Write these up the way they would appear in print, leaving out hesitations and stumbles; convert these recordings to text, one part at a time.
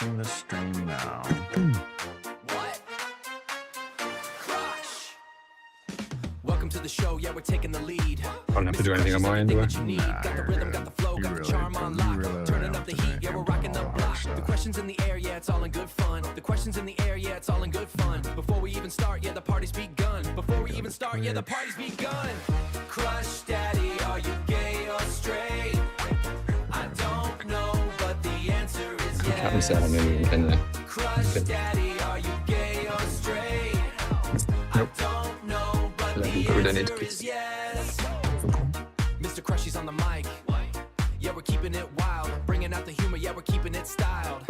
refreshing the stream now. What? Crush. Welcome to the show. Yeah, we're taking the lead. I don't have to do anything on my end, do I? Got the rhythm, got the flow, got the charm on lock. Turning up the heat, yeah, we're rocking the block. The questions in the air, yeah, it's all in good fun. The questions in the air, yeah, it's all in good fun. Before we even start, yeah, the party's begun. Before we even start, yeah, the party's begun. Crush Daddy, are you gay or straight? I don't know, but the answer is yes. Can't miss out on anything, can they? Crush Daddy, are you gay or straight? I don't know, but the answer is yes. Mr. Crushy's on the mic. Yeah, we're keeping it wild. Bringing out the humor, yeah, we're keeping it styled.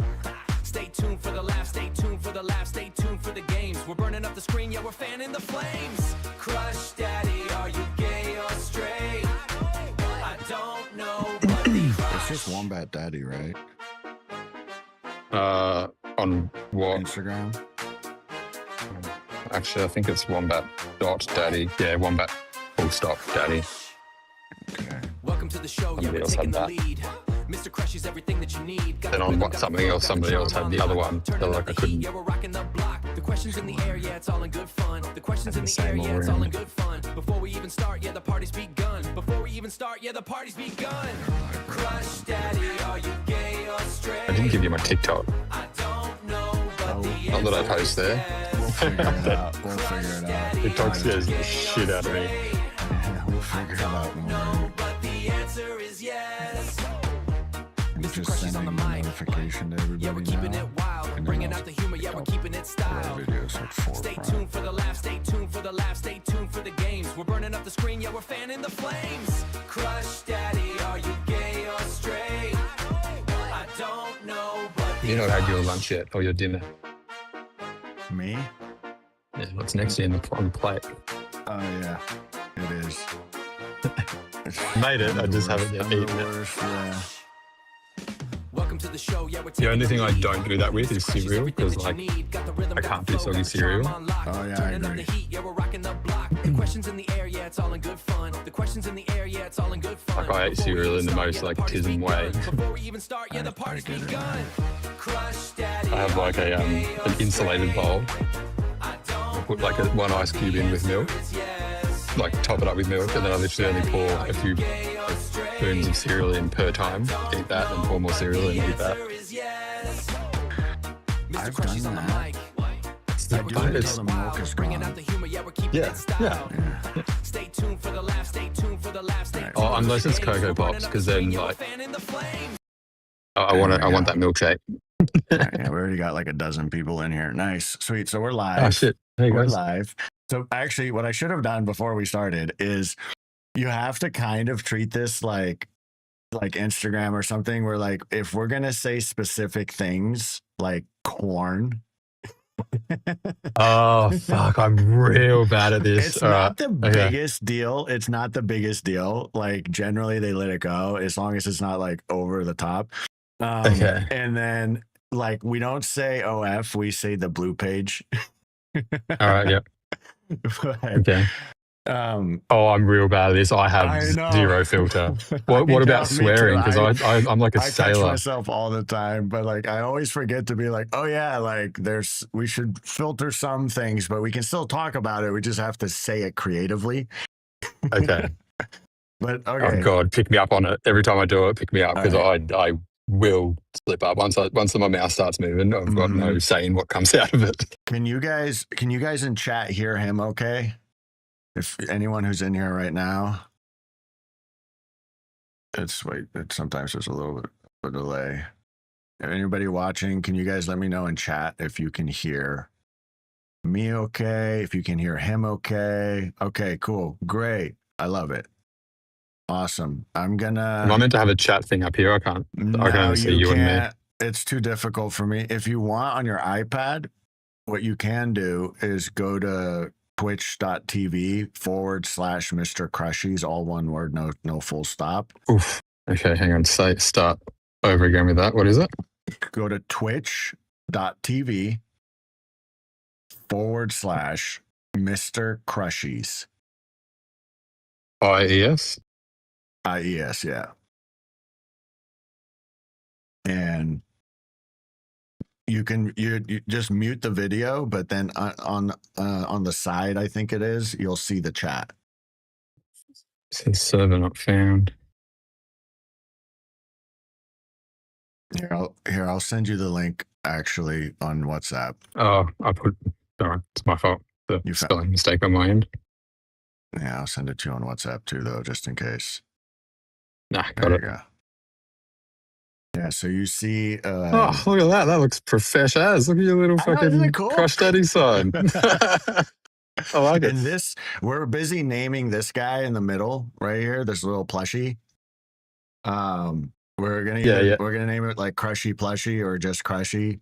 Stay tuned for the laugh, stay tuned for the laugh, stay tuned for the games. We're burning up the screen, yeah, we're fanning the flames. Crush Daddy, are you gay or straight? I don't know, but the It's just Wombat Daddy, right? On what? Instagram. Actually, I think it's Wombat.Daddy. Yeah, Wombat full stop Daddy. Okay. welcome to the show, yeah, Somebody we're else taking had the that. lead. Mr. Crushy's everything that you need. Got Then the on rhythm, what got the something flow, else, got the somebody else charm had the on other lock. one. Turning So up like the I heat, couldn't. yeah, we're rocking the block. The questions in the air, yeah, it's all in good fun. The questions in the Same air, yeah, it's over all in here. good fun. Before we even start, yeah, the party's begun. Before we even start, yeah, the party's begun. Crush Daddy, are you gay or straight? I didn't give you my TikTok. I don't know, but the Not that I answer post is there. yes. We'll figure it out. We'll figure it out. TikTok scares the shit out of me. Yeah, we'll figure it out. Don't worry. No, but the answer is yes. I'm Mr. just Crushy's on sending the a mic. notification to everybody Yeah, we're keeping now. it wild. And then Bringing I'll out the humor, yeah, we're keeping it put styled. our videos at Stay forefront. tuned for the laugh, stay tuned for the laugh, stay tuned for the games. We're burning up the screen, yeah, we're fanning the flames. Crush Daddy, are you gay or straight? I don't know, but You not had your lunch yet or your dinner. Me? Yeah, what's next on the plate? Oh yeah, it is. Made it, I just haven't yet I'm the eaten it. worst, yeah. welcome to the show, yeah, we're The only thing I lead. don't do that with is Mr. Crushy's cereal, everything because that you like need. Got the rhythm, I got can't the do flow, soggy got the charm cereal. on lock. Oh, yeah, I Turning up agree. the heat, yeah, we're rocking the block. The questions in the air, yeah, it's all in good fun. The questions in the air, yeah, it's all in good fun. Like, I ate Before we cereal even in the start, most, yeah, the like, party's tism way. begun. Before we even start, yeah, the I party's get it. begun. Crush Daddy, I have like are a you gay or an insulated bowl. I don't I put like one ice cube in with milk, is yes. like top it up with milk, and then I literally only pour a few Gay or straight? spoons of cereal in per time. Eat that, and pour more cereal and eat that. Answer is yes. Mr. I've Crushy's done on the that. mic. I Yeah, we're do keeping it it till the milk is wild. Bringing gone. out the humor, yeah, we're keeping Yeah, it styled. Yeah. Stay tuned for the laugh, stay tuned for the laugh, stay tuned Oh, for unless the it's games. Cocoa We're burning Pops, up 'cause the then, screen, yeah, we're like- fanning the flames. I There want we that go. milkshake. Yeah, we already got like a dozen people in here. Nice, sweet. So we're live. Oh shit! There you We're go. live. So actually, what I should have done before we started is you have to kind of treat this like Instagram or something, where like if we're gonna say specific things like corn, Oh fuck! I'm real bad at this. it's All not right. the Okay. biggest deal. It's not the biggest deal. Like generally, they let it go as long as it's not like over the top. Okay. And then like we don't say OF, we say the blue page. All right. Yep. But, Okay. Oh, I'm real bad at this. I have I know. zero filter. I What about know, me swearing? too. Because I'm like a I catch sailor. myself all the time, but like I always forget to be like, oh yeah, like we should filter some things, but we can still talk about it. We just have to say it creatively. Okay. But Oh okay, god, pick me up on it every time I do it. Pick me up because I will slip up once my mouth starts moving. I've got no saying what comes out of it. can you guys in chat hear him? Okay, if anyone who's in here right now, sometimes there's a little bit of a delay. If anybody watching, can you guys let me know in chat if you can hear me okay, if you can hear him okay? Okay, cool, great, I love it, awesome. I'm gonna Am I meant to have a chat thing up here? I can't. I can only see you and me. can't. It's too difficult for me. If you want on your iPad, what you can do is go to twitch.tv/Mr. Crushies, all one word, no full stop. Oof. Okay, hang on. Start over again with that. What is it? Go to twitch.tv/Mr. Crushies. IES. IES, yeah. And you just mute the video, but then on the side, I think it is, you'll see the chat. Says server not found. Here, I'll send you the link actually on WhatsApp. Oh, sorry, it's my fault. The spelling mistake on my end. Yeah, I'll send it to you on WhatsApp too, though, just in case. Nah, There got you it. go. Yeah, so you see. Oh, look at that! That looks fresh as. Look at your little fucking cool? Crush Daddy sign. I like it. And we're busy naming this guy in the middle right here, this little plushie. We're gonna name it like Crushy Plushie or just Crushy.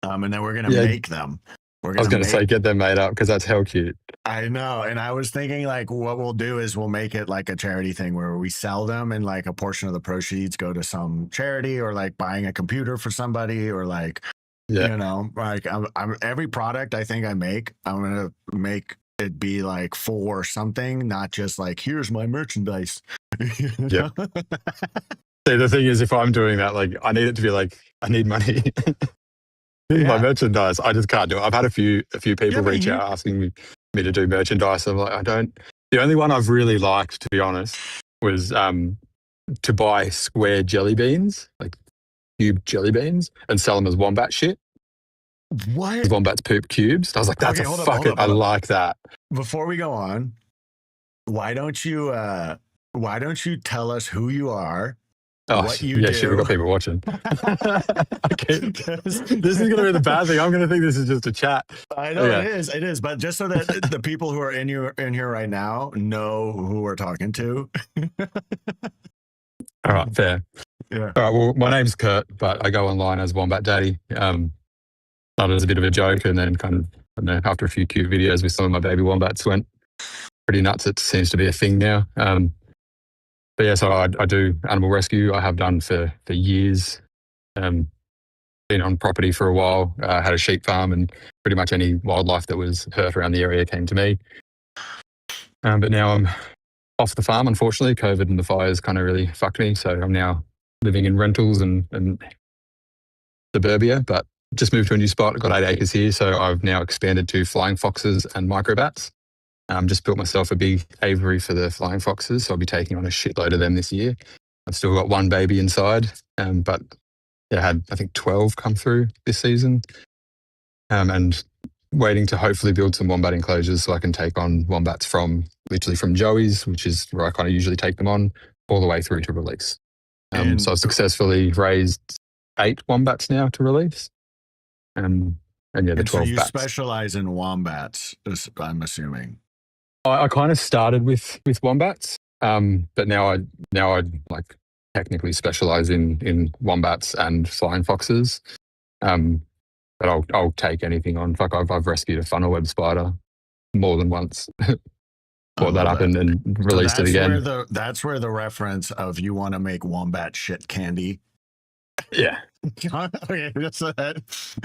And then we're gonna make them. I was gonna say get them made up because that's hell cute. I know, and I was thinking like what we'll do is we'll make it like a charity thing where we sell them and like a portion of the proceeds go to some charity or like buying a computer for somebody or like you know, like I'm every product I think I make, I'm gonna make it be like for something, not just like here's my merchandise. Yeah. See, the thing is, if I'm doing that, like I need it to be like I need money. My merchandise, I just can't do it. I've had a few people reach out asking me to do merchandise. I'm like, I don't. The only one I've really liked, to be honest, was to buy square jelly beans, like cube jelly beans, and sell them as Wombat shit. What? Wombat's poop cubes. I was like, that's I like that. Before we go on, why don't you tell us who you are? Oh, what you do. Shit, we've got people watching. Okay. This is going to be the bad thing. I'm going to think this is just a chat. I know it is. But just so that the people who are in here right now know who we're talking to. All right, fair. Yeah. All right, well, my name's Kurt, but I go online as Wombat Daddy. Started as a bit of a joke, and then kind of, I don't know, after a few cute videos with some of my baby wombats went pretty nuts. It seems to be a thing now. But yeah, so I do animal rescue. I have done for years. Been on property for a while. Had a sheep farm, and pretty much any wildlife that was hurt around the area came to me. But now I'm off the farm, unfortunately. COVID and the fires kind of really fucked me. So I'm now living in rentals and suburbia, but just moved to a new spot. I've got 8 acres here. So I've now expanded to flying foxes and microbats. Just built myself a big aviary for the flying foxes, so I'll be taking on a shitload of them this year. I've still got one baby inside, but I had, I think, 12 come through this season, and waiting to hopefully build some wombat enclosures so I can take on wombats literally from Joey's, which is where I kind of usually take them on, all the way through to release. So I've successfully raised 8 wombats now to release. And the 12 so you bats. Specialize in wombats, I'm assuming. I kind of started with wombats, but now I like technically specialize in wombats and flying foxes. But I'll take anything on. Fuck, I've rescued a funnel web spider more than once. Brought that up and released it again. That's where the reference of you want to make wombat shit candy. Yeah. Okay, just so that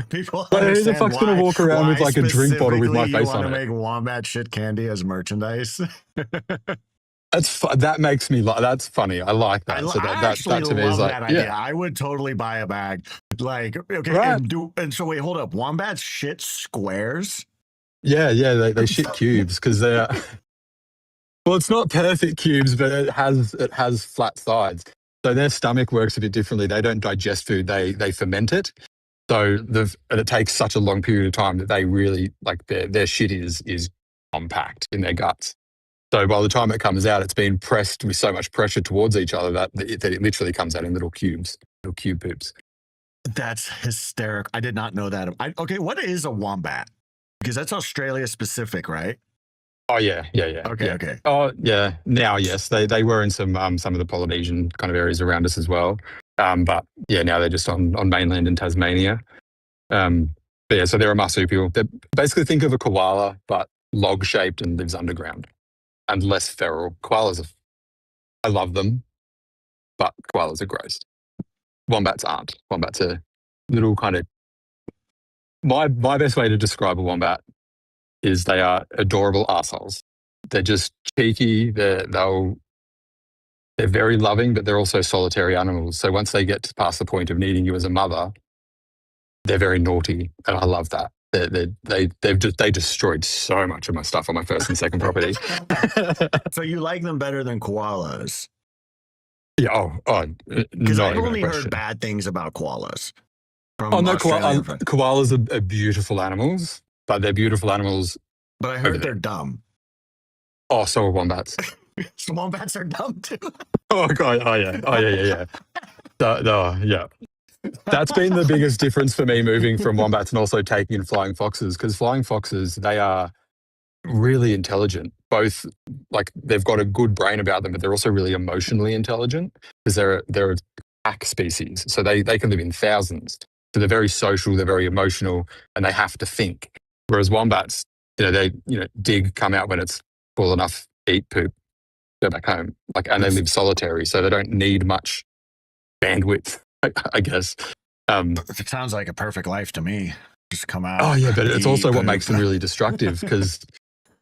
people. But who the fuck's gonna walk around with like a drink bottle with my face on it? You want to make wombat shit candy as merchandise? That makes me that's funny. I like that. That to me is like, yeah, I would totally buy a bag. Like, okay, right. and so wait, hold up. Wombats shit squares? Yeah, they shit cubes because they're. Well, it's not perfect cubes, but it has flat sides. So their stomach works a bit differently. They don't digest food; they ferment it. So and it takes such a long period of time that they really like their shit is compact in their guts. So by the time it comes out, it's been pressed with so much pressure towards each other that it literally comes out in little cubes, little cube poops. That's hysterical. I did not know that. Okay, what is a wombat? Because that's Australia specific, right? Oh yeah. Okay. Oh yeah. Now yes, they were in some of the Polynesian kind of areas around us as well. But yeah, now they're just on mainland in Tasmania. But yeah, so they're a marsupial. They basically think of a koala, but log shaped and lives underground and less feral. Koalas I love them, but koalas are gross. Wombats aren't. Wombats are little kind of. My best way to describe a wombat is they are adorable assholes. They're just cheeky. They're very loving, but they're also solitary animals. So once they get past the point of needing you as a mother, they're very naughty, and I love that. They destroyed so much of my stuff on my first and second property. So you like them better than koalas? Yeah. Because Not I've even a only question. heard bad things about koalas. From Oh no, Australian friends. koalas are beautiful animals, but they're beautiful animals. But I heard they're dumb. Oh, so are wombats. Wombats are dumb too. Oh god. Oh yeah. Yeah. That's been the biggest difference for me moving from wombats and also taking in flying foxes, because flying foxes, they are really intelligent. Both, like, they've got a good brain about them, but they're also really emotionally intelligent because they're a pack species. So they can live in thousands. So they're very social, they're very emotional, and they have to think. Whereas wombats, they dig, come out when it's full enough, eat, poop, go back home. And they live solitary, so they don't need much bandwidth, I guess. It sounds like a perfect life to me. Just come out. Oh yeah, but it's also what makes them really destructive, because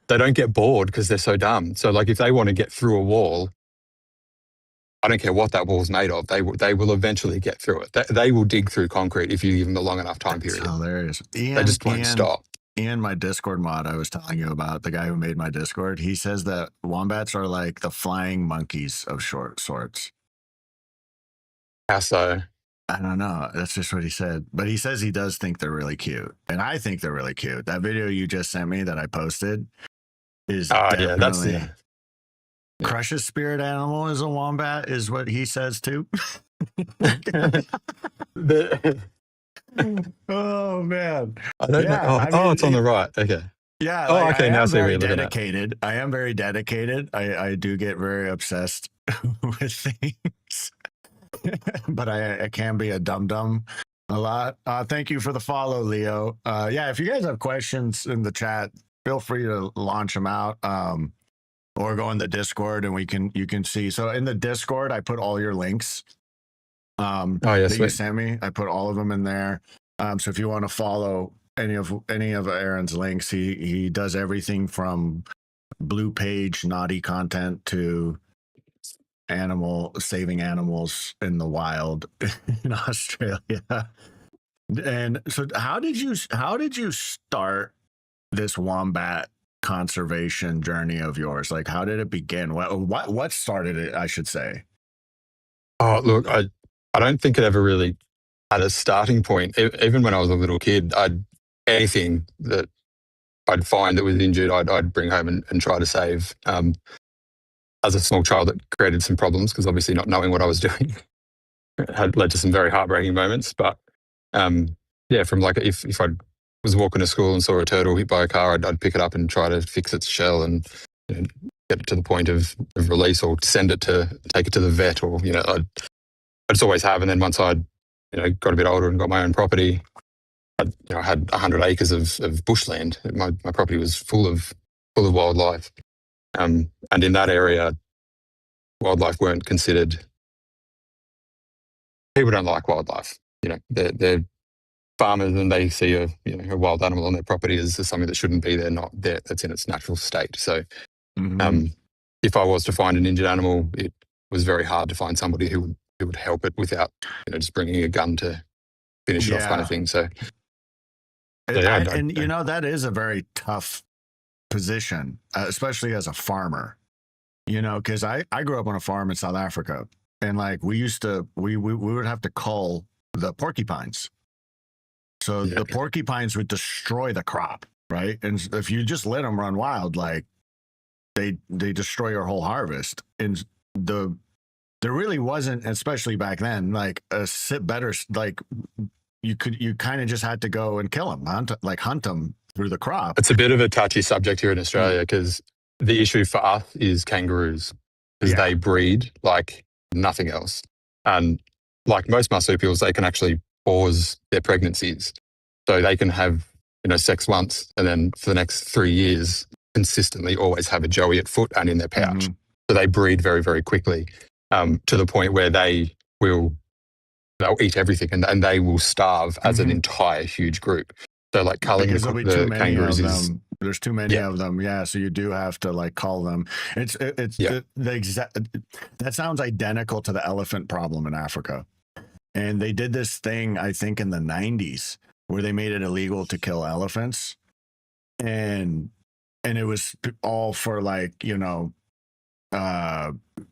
they don't get bored because they're so dumb. So like, if they want to get through a wall, I don't care what that wall's made of, they will eventually get through it. They will dig through concrete if you give them a long enough time period. That's hilarious. They just won't stop. Ian, my Discord mod I was telling you about, the guy who made my Discord, he says that wombats are like the flying monkeys of short sorts. How so? I don't know. That's just what he said. But he says he does think they're really cute. And I think they're really cute. That video you just sent me that I posted is definitely... Yeah. Crush's spirit animal is a wombat, is what he says too. Oh man! I don't know. It's on the right. Okay. Yeah. Oh, okay. Now I see where you're looking at. I am very dedicated. I do get very obsessed with things, but I can be a dum-dum a lot. Thank you for the follow, Leo. Yeah, if you guys have questions in the chat, feel free to launch them out. Or go in the Discord and you can see. So in the Discord, I put all your links that you sent me. I put all of them in there. So if you want to follow any of Aaron's links, he does everything from blue page naughty content to saving animals in the wild in Australia. And so how did you start this wombat conservation journey of yours? Like, how did it begin? What started it, I should say? Oh, look, I don't think it ever really had a starting point. Even when I was a little kid, anything that I'd find that was injured, I'd bring home and try to save. As a small child, it created some problems because obviously not knowing what I was doing had led to some very heartbreaking moments. But yeah, from like, if I was walking to school and saw a turtle hit by a car, I'd pick it up and try to fix its shell and get it to the point of release, or take it to the vet, or I'd just always have. And then once I'd got a bit older and got my own property, I had 100 acres of bushland. My property was full of wildlife, and in that area, wildlife weren't considered. People don't like wildlife. They're farmers, and they see a wild animal on their property as something that shouldn't be there, not there, that's in its natural state. So if I was to find an injured animal, it was very hard to find somebody who would help it without just bringing a gun to finish it off, kind of thing. So that is a very tough position, especially as a farmer, because I grew up on a farm in South Africa, and like we would have to cull the porcupines. So the porcupines would destroy the crop, right? And if you just let them run wild, like they destroy your whole harvest. And there really wasn't, especially back then, like you kind of just had to go and kill them, hunt them through the crop. It's a bit of a touchy subject here in Australia, because the issue for us is kangaroos, because they breed like nothing else. And like most marsupials, they can actually pause their pregnancies. So they can have, sex once, and then for the next 3 years, consistently always have a joey at foot and in their pouch. So they breed very, very quickly, to the point where they'll eat everything, and they will starve as an entire huge group. So like culling the kangaroos there's too many of them. Yeah. So you do have to like cull them. The exact, that sounds identical to the elephant problem in Africa. And they did this thing, I think, in the 90s where they made it illegal to kill elephants, and it was all for like, you know,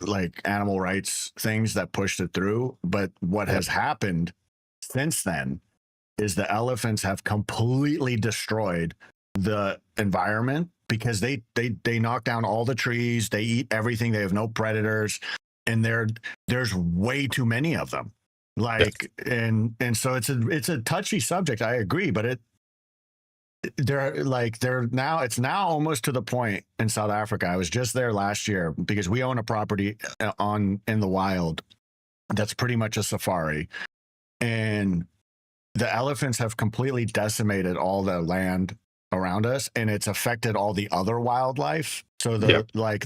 like animal rights things that pushed it through. But what has happened since then is the elephants have completely destroyed the environment because they knock down all the trees, they eat everything, they have no predators, and there's way too many of them. Like, and so it's a touchy subject, I agree, but it's now almost to the point in South Africa. I was just there last year because we own a property in the wild that's pretty much a safari, and the elephants have completely decimated all the land around us, and it's affected all the other wildlife. So the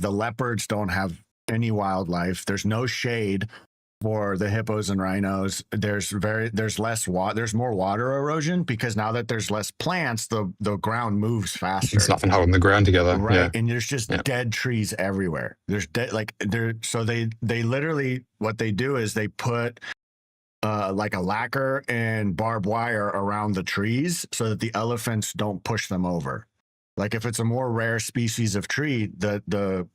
leopards don't have any wildlife. There's no shade for the hippos and rhinos. There's less water. There's more water erosion because now that there's less plants, the ground moves faster. It's nothing holding the ground together, right? And there's just dead trees everywhere. There's so they literally, what they do is they put like a lacquer and barbed wire around the trees so that the elephants don't push them over. Like if it's a more rare species of tree, the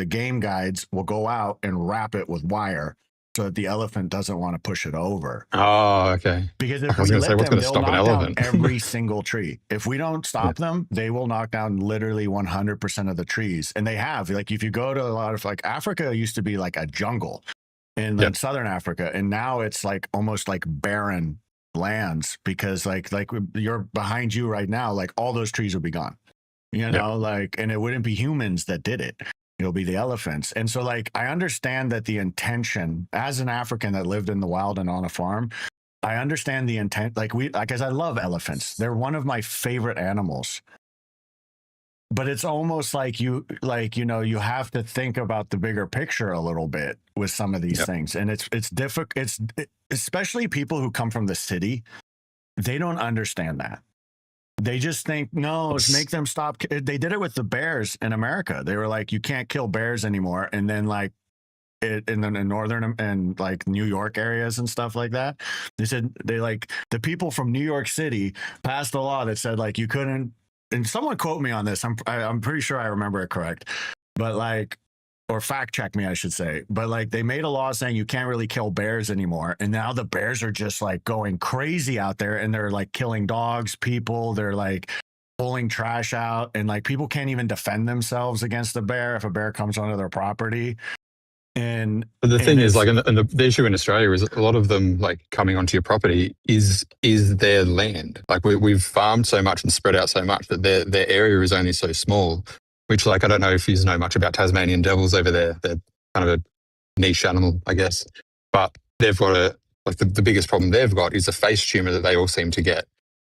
game guides will go out and wrap it with wire so that the elephant doesn't want to push it over. Oh, okay. Because if I was we going to say, let what's them, going to they'll stop an knock down elephant? every single tree. If we don't stop them, they will knock down literally 100% of the trees. And they have, like, if you go to a lot of, like, Africa used to be like a jungle in southern Africa, and now it's like almost like barren lands because like you're behind you right now, like all those trees will be gone, you know, like, and it wouldn't be humans that did it. It'll be the elephants. And so like, I understand that the intention, as an African that lived in the wild and on a farm, I understand the intent. Like because I love elephants. They're one of my favorite animals. But it's almost like you have to think about the bigger picture a little bit with some of these things. And it's difficult. Especially people who come from the city, they don't understand that. They just think, no, let's make them stop. They did it with the bears in America. They were like, you can't kill bears anymore. And then like and then in northern and like New York areas and stuff like that, they said the people from New York City passed a law that said like you couldn't. And someone quote me on this. I'm pretty sure I remember it correct, but like, or fact check me, I should say. But like, they made a law saying you can't really kill bears anymore, and now the bears are just like going crazy out there, and they're like killing dogs, people. They're like pulling trash out, and like people can't even defend themselves against a bear if a bear comes onto their property. But the thing is, like, and the issue in Australia is a lot of them, like, coming onto your property is their land. Like, we've farmed so much and spread out so much that their area is only so small, which, like, I don't know if you know much about Tasmanian devils over there. They're kind of a niche animal, I guess. But they've got the biggest problem they've got is a face tumour that they all seem to get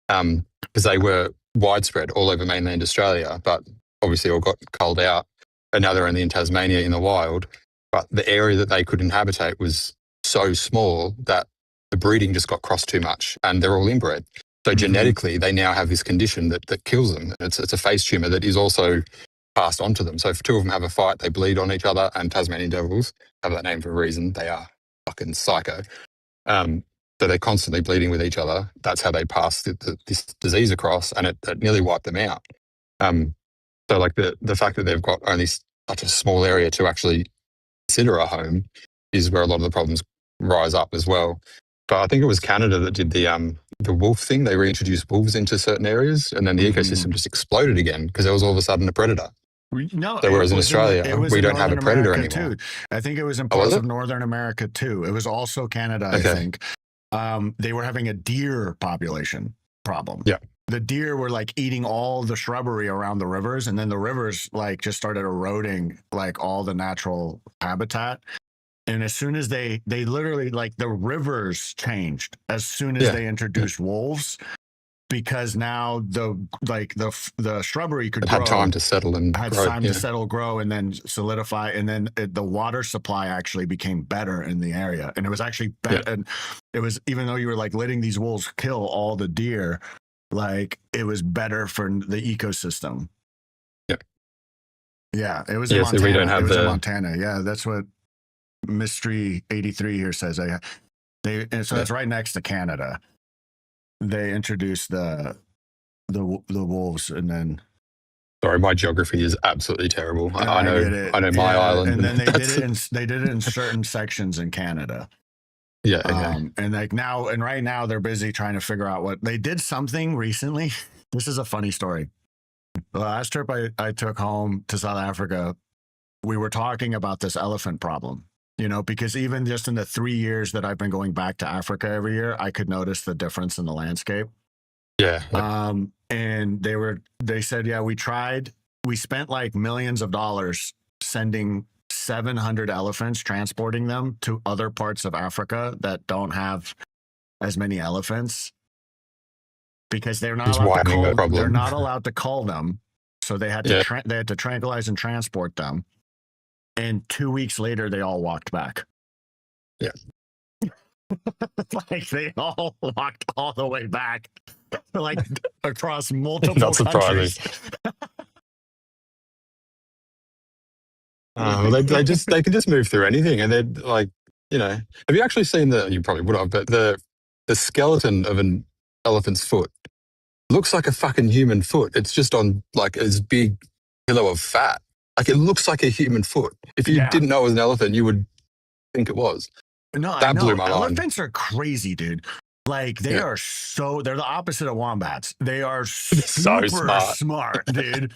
because they were widespread all over mainland Australia, but obviously all got culled out. And now they're only in Tasmania in the wild. But the area that they could inhabitate was so small that the breeding just got crossed too much, and they're all inbred. So genetically, they now have this condition that kills them. It's a face tumour that is also passed on to them. So if two of them have a fight, they bleed on each other, and Tasmanian devils have that name for a reason. They are fucking psycho. So they're constantly bleeding with each other. That's how they pass this disease across, and it nearly wiped them out. So like the fact that they've got only such a small area to actually consider a home is where a lot of the problems rise up as well. But I think it was Canada that did the wolf thing. They reintroduced wolves into certain areas, and then the ecosystem just exploded again because there was all of a sudden a predator. No, so whereas in Australia, we don't have a predator anymore. Too. I think it was in parts of Northern America too. It was also Canada, I think. They were having a deer population problem. Yeah. The deer were like eating all the shrubbery around the rivers, and then the rivers like just started eroding like all the natural habitat. And as soon as they literally like the rivers changed as soon as they introduced wolves, because now the shrubbery could grow, had time to settle and had grow, time to settle, grow, and then solidify, and then the water supply actually became better in the area, and it was actually better. And it was, even though you were like letting these wolves kill all the deer, like it was better for the ecosystem. Yeah, it was in Montana. So we don't have in Montana. Yeah, that's what Mystery 83 here says. And so it's right next to Canada. they introduced the wolves, and then Sorry, my geography is absolutely terrible. I get know it. I know my island, and then they did that's it in certain sections in Canada. yeah. Okay. And like now, and right now they're busy trying to figure out what they did something recently. This is a funny story. The last trip I took home to South Africa, we were talking about this elephant problem, you know, because even just in the 3 years that I've been going back to Africa every year, I could notice the difference in the landscape. Yeah. And they said, yeah, we spent like millions of dollars sending 700 elephants, transporting them to other parts of Africa that don't have as many elephants, because they're not Just allowed to widening the call. problem. They're not allowed to call them, so they had to Yeah. they had to tranquilize and transport them. And 2 weeks later, they all walked back. Yeah. Like they all walked all the way back, like across multiple Not surprising. countries. Well, they can just move through anything, and they're like, you know, have you actually seen you probably would have, but the skeleton of an elephant's foot looks like a fucking human foot. It's just on like this big pillow of fat. Like it looks like a human foot. If you didn't know it was an elephant, you would think it was. No, That I know. blew my mind. Elephants are crazy, dude. Like they're the opposite of wombats. They are So super smart. smart, dude.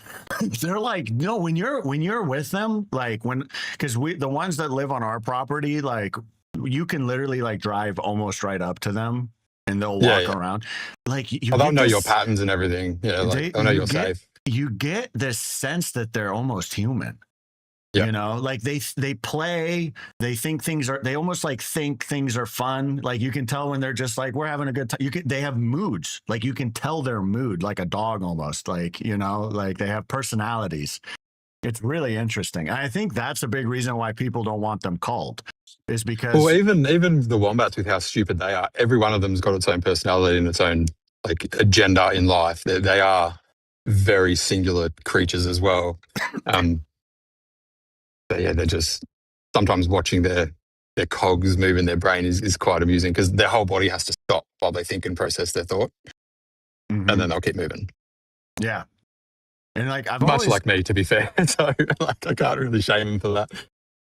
They're like, no, when you're with them, like because the ones that live on our property, like you can literally like drive almost right up to them and they'll walk around. Like they'll know your patterns and everything. Yeah, like they'll know you're safe. You get this sense that they're almost human. Yep. You know, like they play, they think they almost like think things are fun. Like you can tell when they're just like, we're having a good time. They have moods. Like you can tell their mood, like a dog almost, like, you know, like they have personalities. It's really interesting. I think that's a big reason why people don't want them culled, is because. Well, even the wombats, with how stupid they are, every one of them's got its own personality and its own like agenda in life. They are very singular creatures as well. But yeah, they're just sometimes watching their cogs move in their brain is quite amusing, because their whole body has to stop while they think and process their thought, and then they'll keep moving. Yeah, and like much like me, to be fair. So like I can't really shame them for that.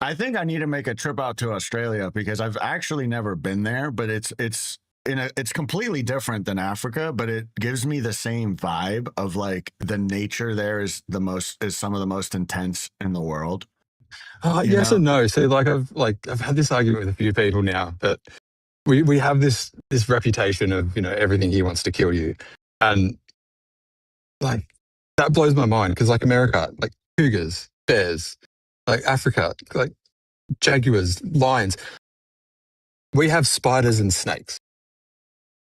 I think I need to make a trip out to Australia, because I've actually never been there, but it's completely different than Africa, but it gives me the same vibe of like the nature there is some of the most intense in the world. Yes and no. So like I've had this argument with a few people now, that we have this reputation of, you know, everything here wants to kill you, and like that blows my mind, because like America, like cougars, bears, like Africa, like jaguars, lions, we have spiders and snakes.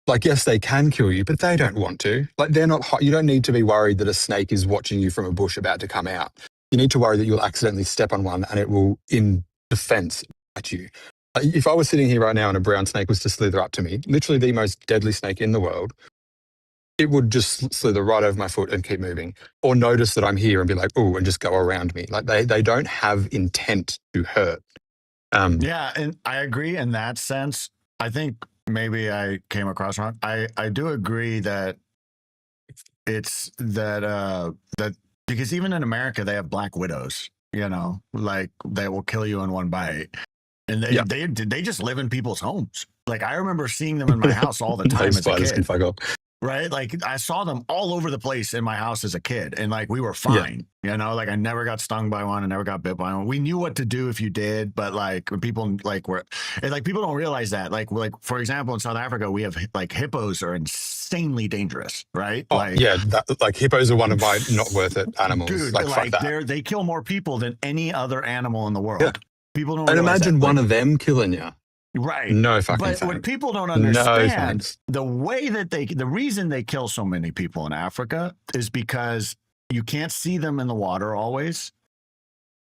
Like, yes, they can kill you, but they don't want to. Like, they're not hot. You don't need to be worried that a snake is watching you from a bush about to come out. You need to worry that you'll accidentally step on one and it will, in defense, bite you. If I was sitting here right now and a brown snake was to slither up to me, literally the most deadly snake in the world, it would just slither right over my foot and keep moving, or notice that I'm here and be like, oh, and just go around me. Like they don't have intent to hurt. Yeah, and I agree in that sense. I think maybe I came across wrong. I do agree that it's that because even in America they have black widows, you know, like they will kill you in one bite, and they just live in people's homes. Like I remember seeing them in my house all the time as a kid. Can fuck off. Right? Like I saw them all over the place in my house as a kid, and like we were fine, you know, like I never got stung by one, I never got bit by one. We knew what to do if you did, but like when people like people don't realize that, like for example, in South Africa, we have like hippos are insanely dangerous, right? Oh, like like hippos are one of my not worth it animals. Dude, like they kill more people than any other animal in the world. Yeah. People don't. And imagine that. one of them killing you. Right. No fucking But thanks. what people don't understand, No, the reason they kill so many people in Africa is because you can't see them in the water always.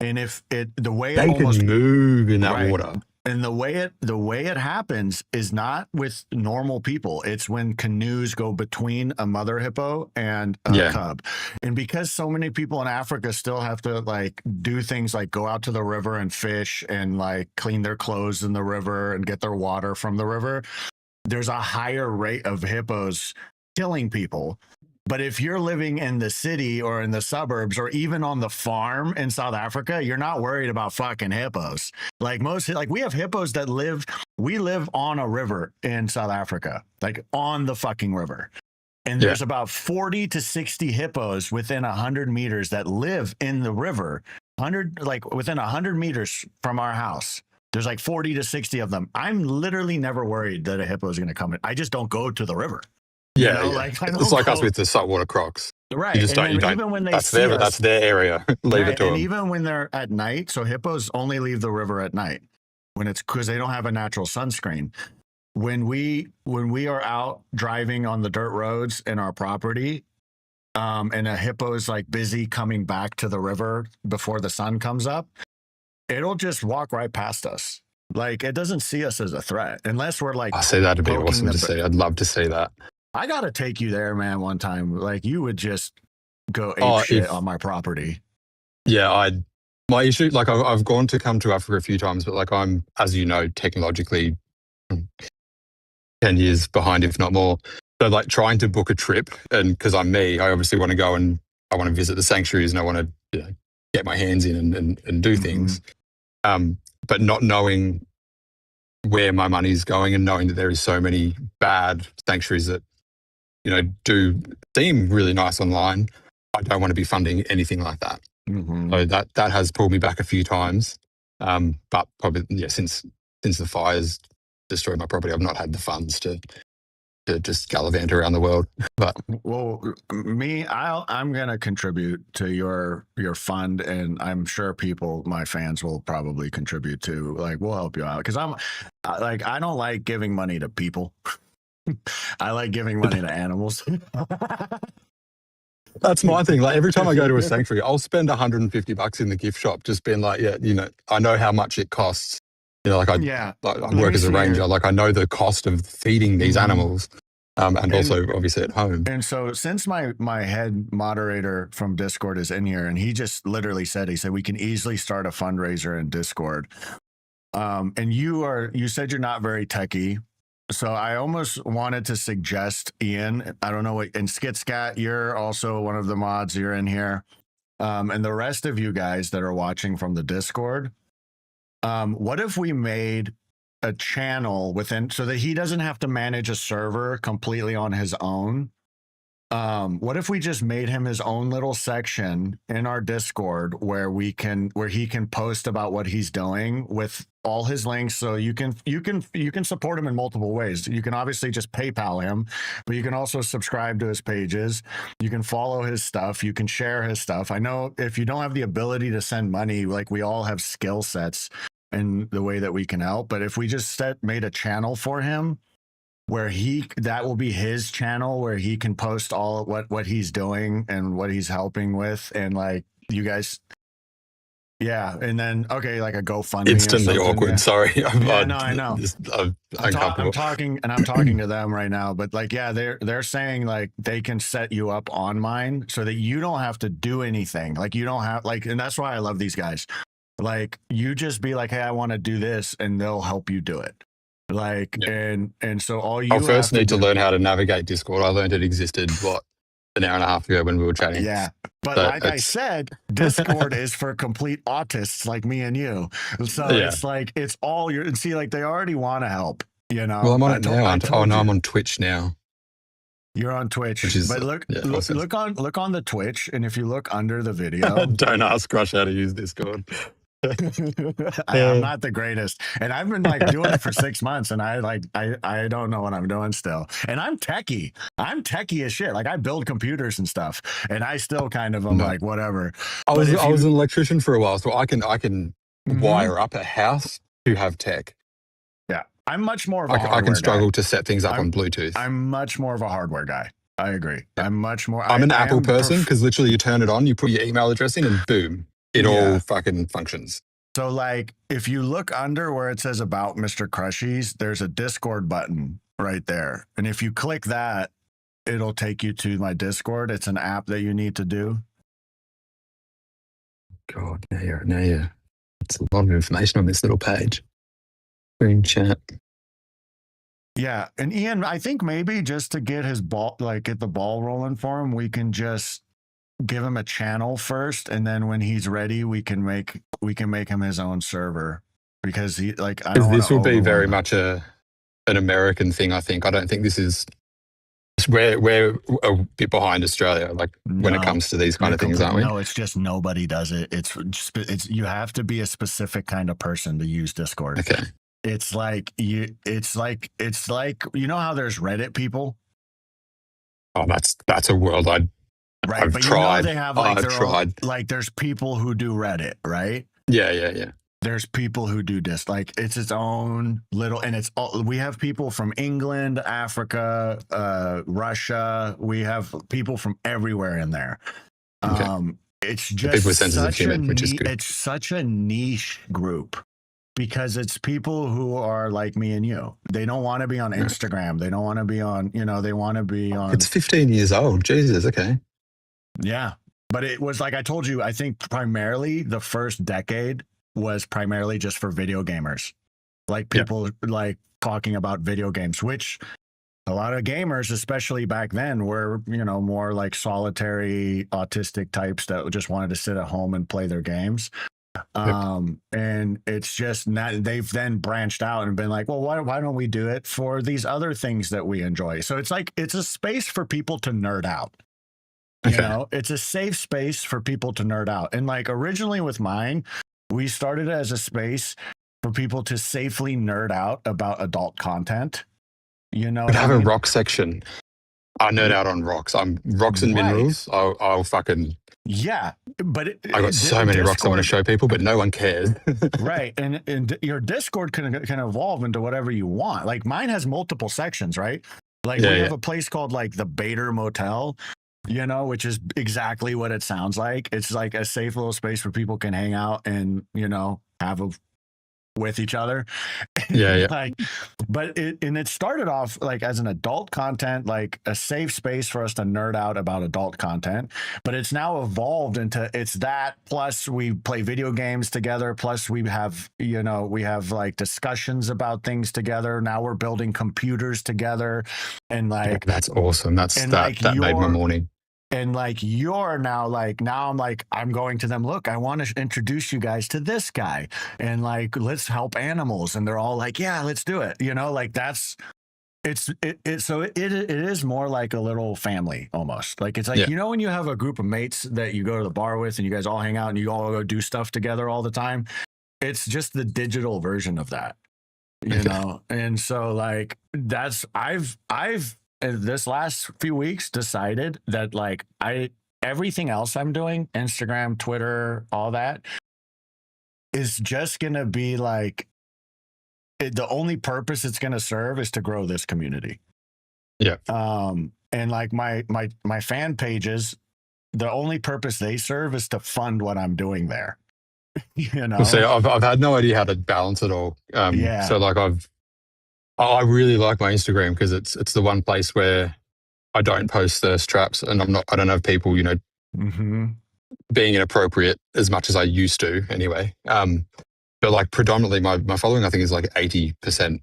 And the way they can move in that water. And the way it happens is not with normal people. It's when canoes go between a mother hippo and a cub. And because so many people in Africa still have to like do things like go out to the river and fish and like clean their clothes in the river and get their water from the river, there's a higher rate of hippos killing people. But if you're living in the city or in the suburbs or even on the farm in South Africa, you're not worried about fucking hippos. Like we have hippos that we live on a river in South Africa, like on the fucking river. And there's about 40 to 60 hippos within 100 meters that live in the river, within 100 meters from our house. There's like 40 to 60 of them. I'm literally never worried that a hippo is going to come in. I just don't go to the river. Yeah, you know, it's like us with the saltwater crocs. Right. You just don't. Even when they that's see us, that's their area. Leave it to them. And even when they're at night, so hippos only leave the river at night because they don't have a natural sunscreen. When we are out driving on the dirt roads in our property, and a hippo is like busy coming back to the river before the sun comes up, it'll just walk right past us. Like it doesn't see us as a threat unless we're like. I see that'd be awesome to see. I'd love to see that. I got to take you there, man, one time. Like, you would just go ape shit on my property. Yeah, my issue, like, I've gone to come to Africa a few times, but, like, I'm, as you know, technologically 10 years behind, if not more. So, like, trying to book a trip, and because I'm me, I obviously want to go and I want to visit the sanctuaries and I want to get my hands in and do things. But not knowing where my money's going and knowing that there is so many bad sanctuaries that, do seem really nice online, I don't want to be funding anything like that. So that has pulled me back a few times. But probably, since the fires destroyed my property, I've not had the funds to just gallivant around the world. But I'm going to contribute to your fund, and I'm sure my fans will probably contribute too. Like, we'll help you out because I don't like giving money to people. I like giving money to animals. That's my thing. Like, every time I go to a sanctuary, I'll spend $150 in the gift shop, just being like, I know how much it costs. I work as a ranger. Like, I know the cost of feeding these animals, and also obviously at home. And so, since my head moderator from Discord is in here, and he just literally said, we can easily start a fundraiser in Discord. And you said you're not very techie. So I almost wanted to suggest, Ian, I don't know what, and Skitscat, you're also one of the mods, you're in here. And the rest of you guys that are watching from the Discord, what if we made a channel within, so that he doesn't have to manage a server completely on his own? What if we just made him his own little section in our Discord where he can post about what he's doing with all his links? So you can support him in multiple ways. You can obviously just PayPal him, but you can also subscribe to his pages. You can follow his stuff. You can share his stuff. I know if you don't have the ability to send money, like, we all have skill sets in the way that we can help. But if we just made a channel for him, where that will be his channel where he can post all what he's doing and what he's helping with, and like, you guys, and then like a GoFundMe. Instantly awkward. Yeah. Sorry. I know. I'm talking to them right now, but like, they're saying like they can set you up on mine so that you don't have to do anything. Like, you don't have and that's why I love these guys. Like, you just be like, hey, I want to do this, and they'll help you do it. Like, and so all you I'll first need to learn how to navigate Discord. I learned it existed, an hour and a half ago when we were chatting. Yeah. But so like I said, Discord is for complete autists like me and you. So it's like, it's all like, they already want to help, Well, I'm on it now. I'm on Twitch now. You're on Twitch. But look on the Twitch, and if you look under the video. Don't ask Crush how to use Discord. I'm not the greatest, and I've been like doing it for 6 months, and I don't know what I'm doing still. And I'm techie as shit. Like, I build computers and stuff, and I still kind of am like, whatever. I was an electrician for a while, so I can wire up a house to have tech. Yeah, I'm much more of a hardware I can struggle guy. to set things up on Bluetooth. I'm much more of a hardware guy. I agree. I'm much more. I'm an Apple person, because literally you turn it on, you put your email address in, and boom. It all fucking functions. So, like, if you look under where it says about Mr. Crushies, there's a Discord button right there. And if you click that, it'll take you to my Discord. It's an app that you need to do. God, now you're. It's a lot of information on this little page. Screen chat. Yeah, and Ian, I think maybe just to get his ball, like get the ball rolling for him, we can just give him a channel first, and then when he's ready, we can make him his own server, because he like I don't want This to will be very overwhelm him. much an American thing. I think. I don't think this is. We're a bit behind Australia, like when it No, comes to these kind you're of things, aren't we? no, it's just nobody does it. It's you have to be a specific kind of person to use Discord. Okay. It's like it's like you know how there's Reddit people, Oh, that's a world right? I've But tried. you know they have like I've tried. like there's people who do Reddit, right? Yeah. There's people who do this, like it's its own little, and it's all, we have people from England, Africa, Russia. We have people from everywhere in there. Okay. It's People just with senses of such a humour, which is good. it's such a niche group, because it's people who are like me and you. They don't want to be on Instagram. They don't want to be on, they want to be on. It's 15 years old. Jesus. Okay. Yeah. But it was like I told you, I think primarily the first decade was primarily just for video gamers. Like people like talking about video games, which a lot of gamers, especially back then, were, more like solitary autistic types that just wanted to sit at home and play their games. And it's just not, they've then branched out and been like, well, why don't we do it for these other things that we enjoy? So it's like, it's a space for people to nerd out. It's a safe space for people to nerd out. And like originally with mine, we started as a space for people to safely nerd out about adult content. But have a rock section. I nerd out on rocks. I'm rocks and minerals. I'll fucking. Yeah, but I got so many rocks I want to show people, but no one cares. Right, and your Discord can evolve into whatever you want. Like mine has multiple sections, right? Like we have a place called like the Bader Motel, which is exactly what it sounds like. It's like a safe little space where people can hang out and have with each other. Yeah. But it started off like as an adult content, like a safe space for us to nerd out about adult content. But it's now evolved into it's that plus we play video games together. Plus we have like discussions about things together. Now we're building computers together, and like that's awesome. That made my morning. And like you're now I'm going to them, look, I want to introduce you guys to this guy, and like let's help animals, and they're all like, yeah, let's do it. Like that's it is more like a little family almost. Like it's like when you have a group of mates that you go to the bar with and you guys all hang out and you all go do stuff together all the time. It's just the digital version of that, and so like that's I've this last few weeks decided that like everything else I'm doing, Instagram, Twitter, all that is just going to be like the only purpose it's going to serve is to grow this community. Yeah. And like my fan pages, the only purpose they serve is to fund what I'm doing there. So I've had no idea how to balance it all. So like I really like my Instagram because it's the one place where I don't post thirst traps, and I don't have people, being inappropriate as much as I used to anyway. But like predominantly my following, I think, is like 80%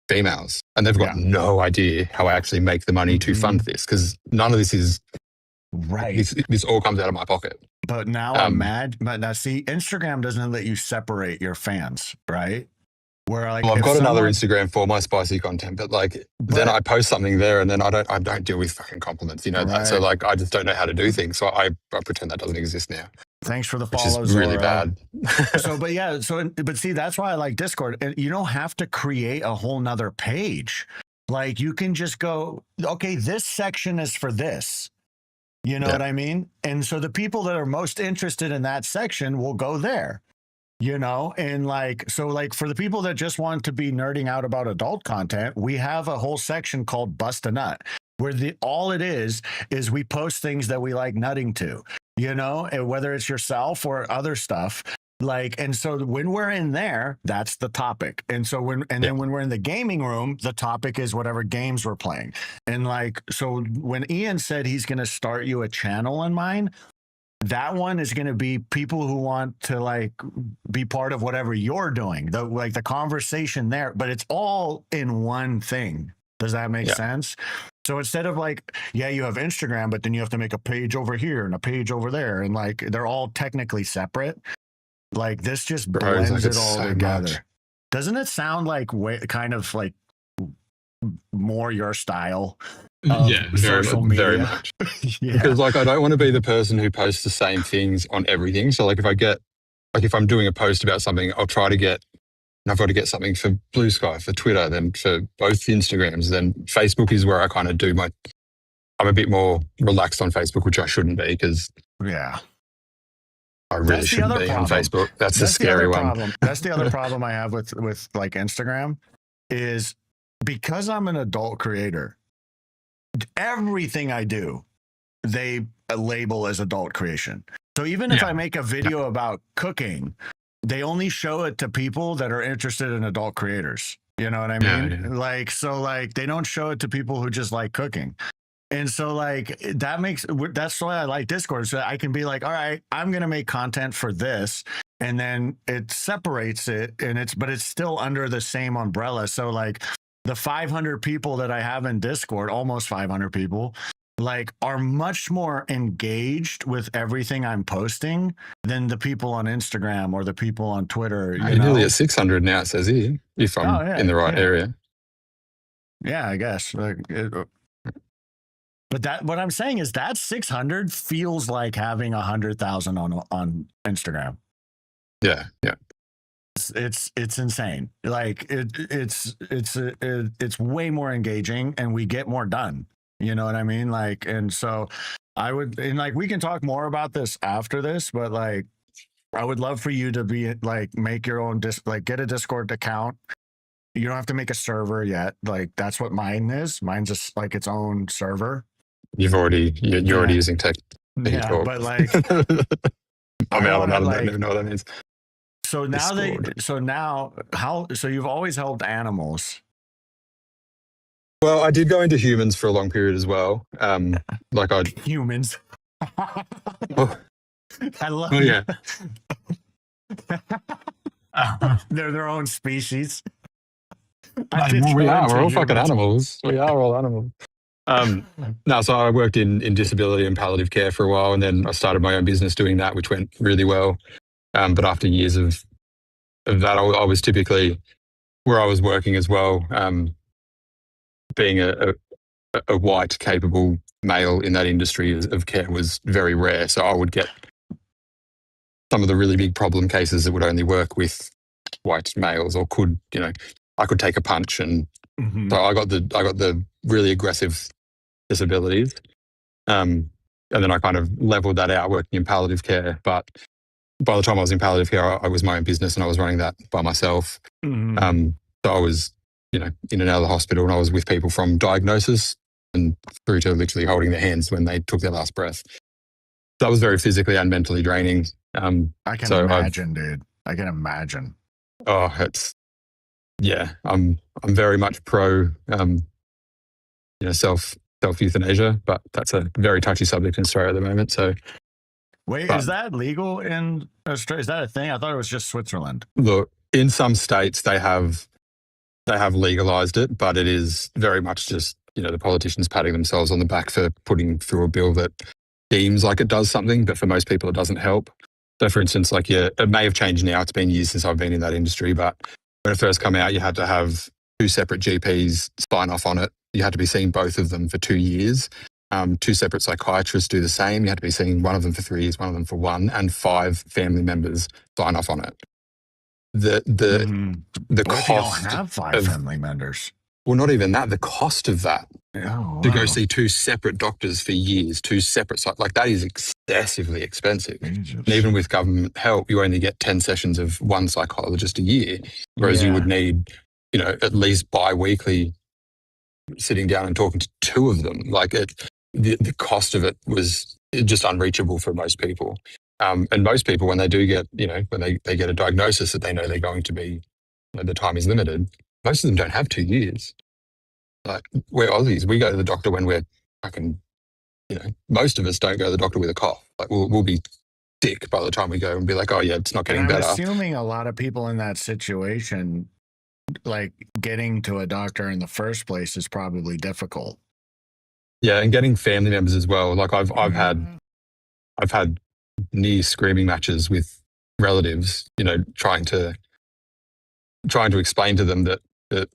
females, and they've got no idea how I actually make the money to fund this, because none of this is right. This all comes out of my pocket. But now I'm mad. But now see, Instagram doesn't let you separate your fans, right? Where like, I've got another Instagram for my spicy content, but then I post something there, and then I don't deal with fucking compliments, that. So like I just don't know how to do things. So I pretend that doesn't exist now. Thanks for the follows. Which is really bad. But see, that's why I like Discord. You don't have to create a whole nother page. Like you can just go, okay, this section is for this. You know what I mean? And so the people that are most interested in that section will go there. And like, so like for the people that just want to be nerding out about adult content, we have a whole section called Bust a Nut, where all it is we post things that we like nutting to, and whether it's yourself or other stuff. Like, and so when we're in there, that's the topic. And so then when we're in the gaming room, the topic is whatever games we're playing. And like, so when Ian said he's going to start you a channel in mine, that one is going to be people who want to like be part of whatever you're doing, the conversation there, but it's all in one thing. Does that make sense? So instead of like, yeah, you have Instagram, but then you have to make a page over here and a page over there, and like they're all technically separate. Like this just blends like it all so together. much. Doesn't it sound like kind of like more your style? Yeah, social media. very much. Yeah. Because like I don't want to be the person who posts the same things on everything. So like if I'm doing a post about something, I've got to get something for Blue Sky, for Twitter, then for both Instagrams. Then Facebook is where I kind of I'm a bit more relaxed on Facebook, which I shouldn't be because I really shouldn't be on Facebook. That's the scary one. That's the other problem I have with like Instagram is because I'm an adult creator, everything I do, they label as adult creation. So even if I make a video about cooking, they only show it to people that are interested in adult creators. You know what I mean? Yeah. Like, so like they don't show it to people who just like cooking. And so like that's why I like Discord. So I can be like, all right, I'm going to make content for this. And then it separates it but it's still under the same umbrella. So like the 500 people that I have in Discord, almost 500 people, like are much more engaged with everything I'm posting than the people on Instagram or the people on Twitter. You're nearly at 600 now, it says here, if I'm in the right area. Yeah, I guess. But what I'm saying is that 600 feels like having 100,000 on Instagram. Yeah. It's insane. Like it's way more engaging and we get more done. You know what I mean? Like, and so we can talk more about this after this, but like, I would love for you to be like, make your own get a Discord account. You don't have to make a server yet. Like that's what mine is. Mine's just like its own server. You're already using tech. Yeah, but like, I'm out. I don't even know what that means. So so you've always helped animals. Well, I did go into humans for a long period as well. Humans. Oh, I love it. They're their own species. We are. We're all fucking animals. We are all animals. So I worked in disability and palliative care for a while, and then I started my own business doing that, which went really well. But after years of that, I was typically where I was working as well. Being a white, capable male in that industry of care was very rare. So I would get some of the really big problem cases that would only work with white males, or I could take a punch, and so I got the really aggressive disabilities. And then I kind of leveled that out working in palliative care. But by the time I was in palliative care, I was my own business and I was running that by myself. So I was, in and out of the hospital, and I was with people from diagnosis and through to literally holding their hands when they took their last breath. That was very physically and mentally draining. I can imagine, dude. I can imagine. Oh, I'm very much pro, self euthanasia, but that's a very touchy subject in Australia at the moment. So, is that legal in Australia? Is that a thing? I thought it was just Switzerland. Look, in some states they have legalized it, but it is very much just the politicians patting themselves on the back for putting through a bill that seems like it does something, but for most people it doesn't help. So, for instance, it may have changed now. It's been years since I've been in that industry, but when it first came out, you had to have 2 separate GPs sign off on it. You had to be seeing both of them for 2 years. 2 separate psychiatrists do the same. You had to be seeing one of them for 3 years, one of them for 1, and 5 family members sign off on it. The cost. You don't have 5 family members. Well, not even that. The cost of that to go see 2 separate doctors for years, 2 separate that is excessively expensive. And even with government help, you only get 10 sessions of 1 psychologist a year, whereas you would need, at least bi-weekly sitting down and talking to 2 of them. The cost of it was just unreachable for most people. And most people, when they do get, when they get a diagnosis that they know they're going to be, the time is limited, most of them don't have 2 years. We're Aussies. We go to the doctor when we're fucking, most of us don't go to the doctor with a cough. like we'll be sick by the time we go and be like, oh yeah, it's not getting And I'm better. assuming a lot of people in that situation, like getting to a doctor in the first place is probably difficult. Yeah, and getting family members as well. Like I've had near screaming matches with relatives, you know, trying to explain to them that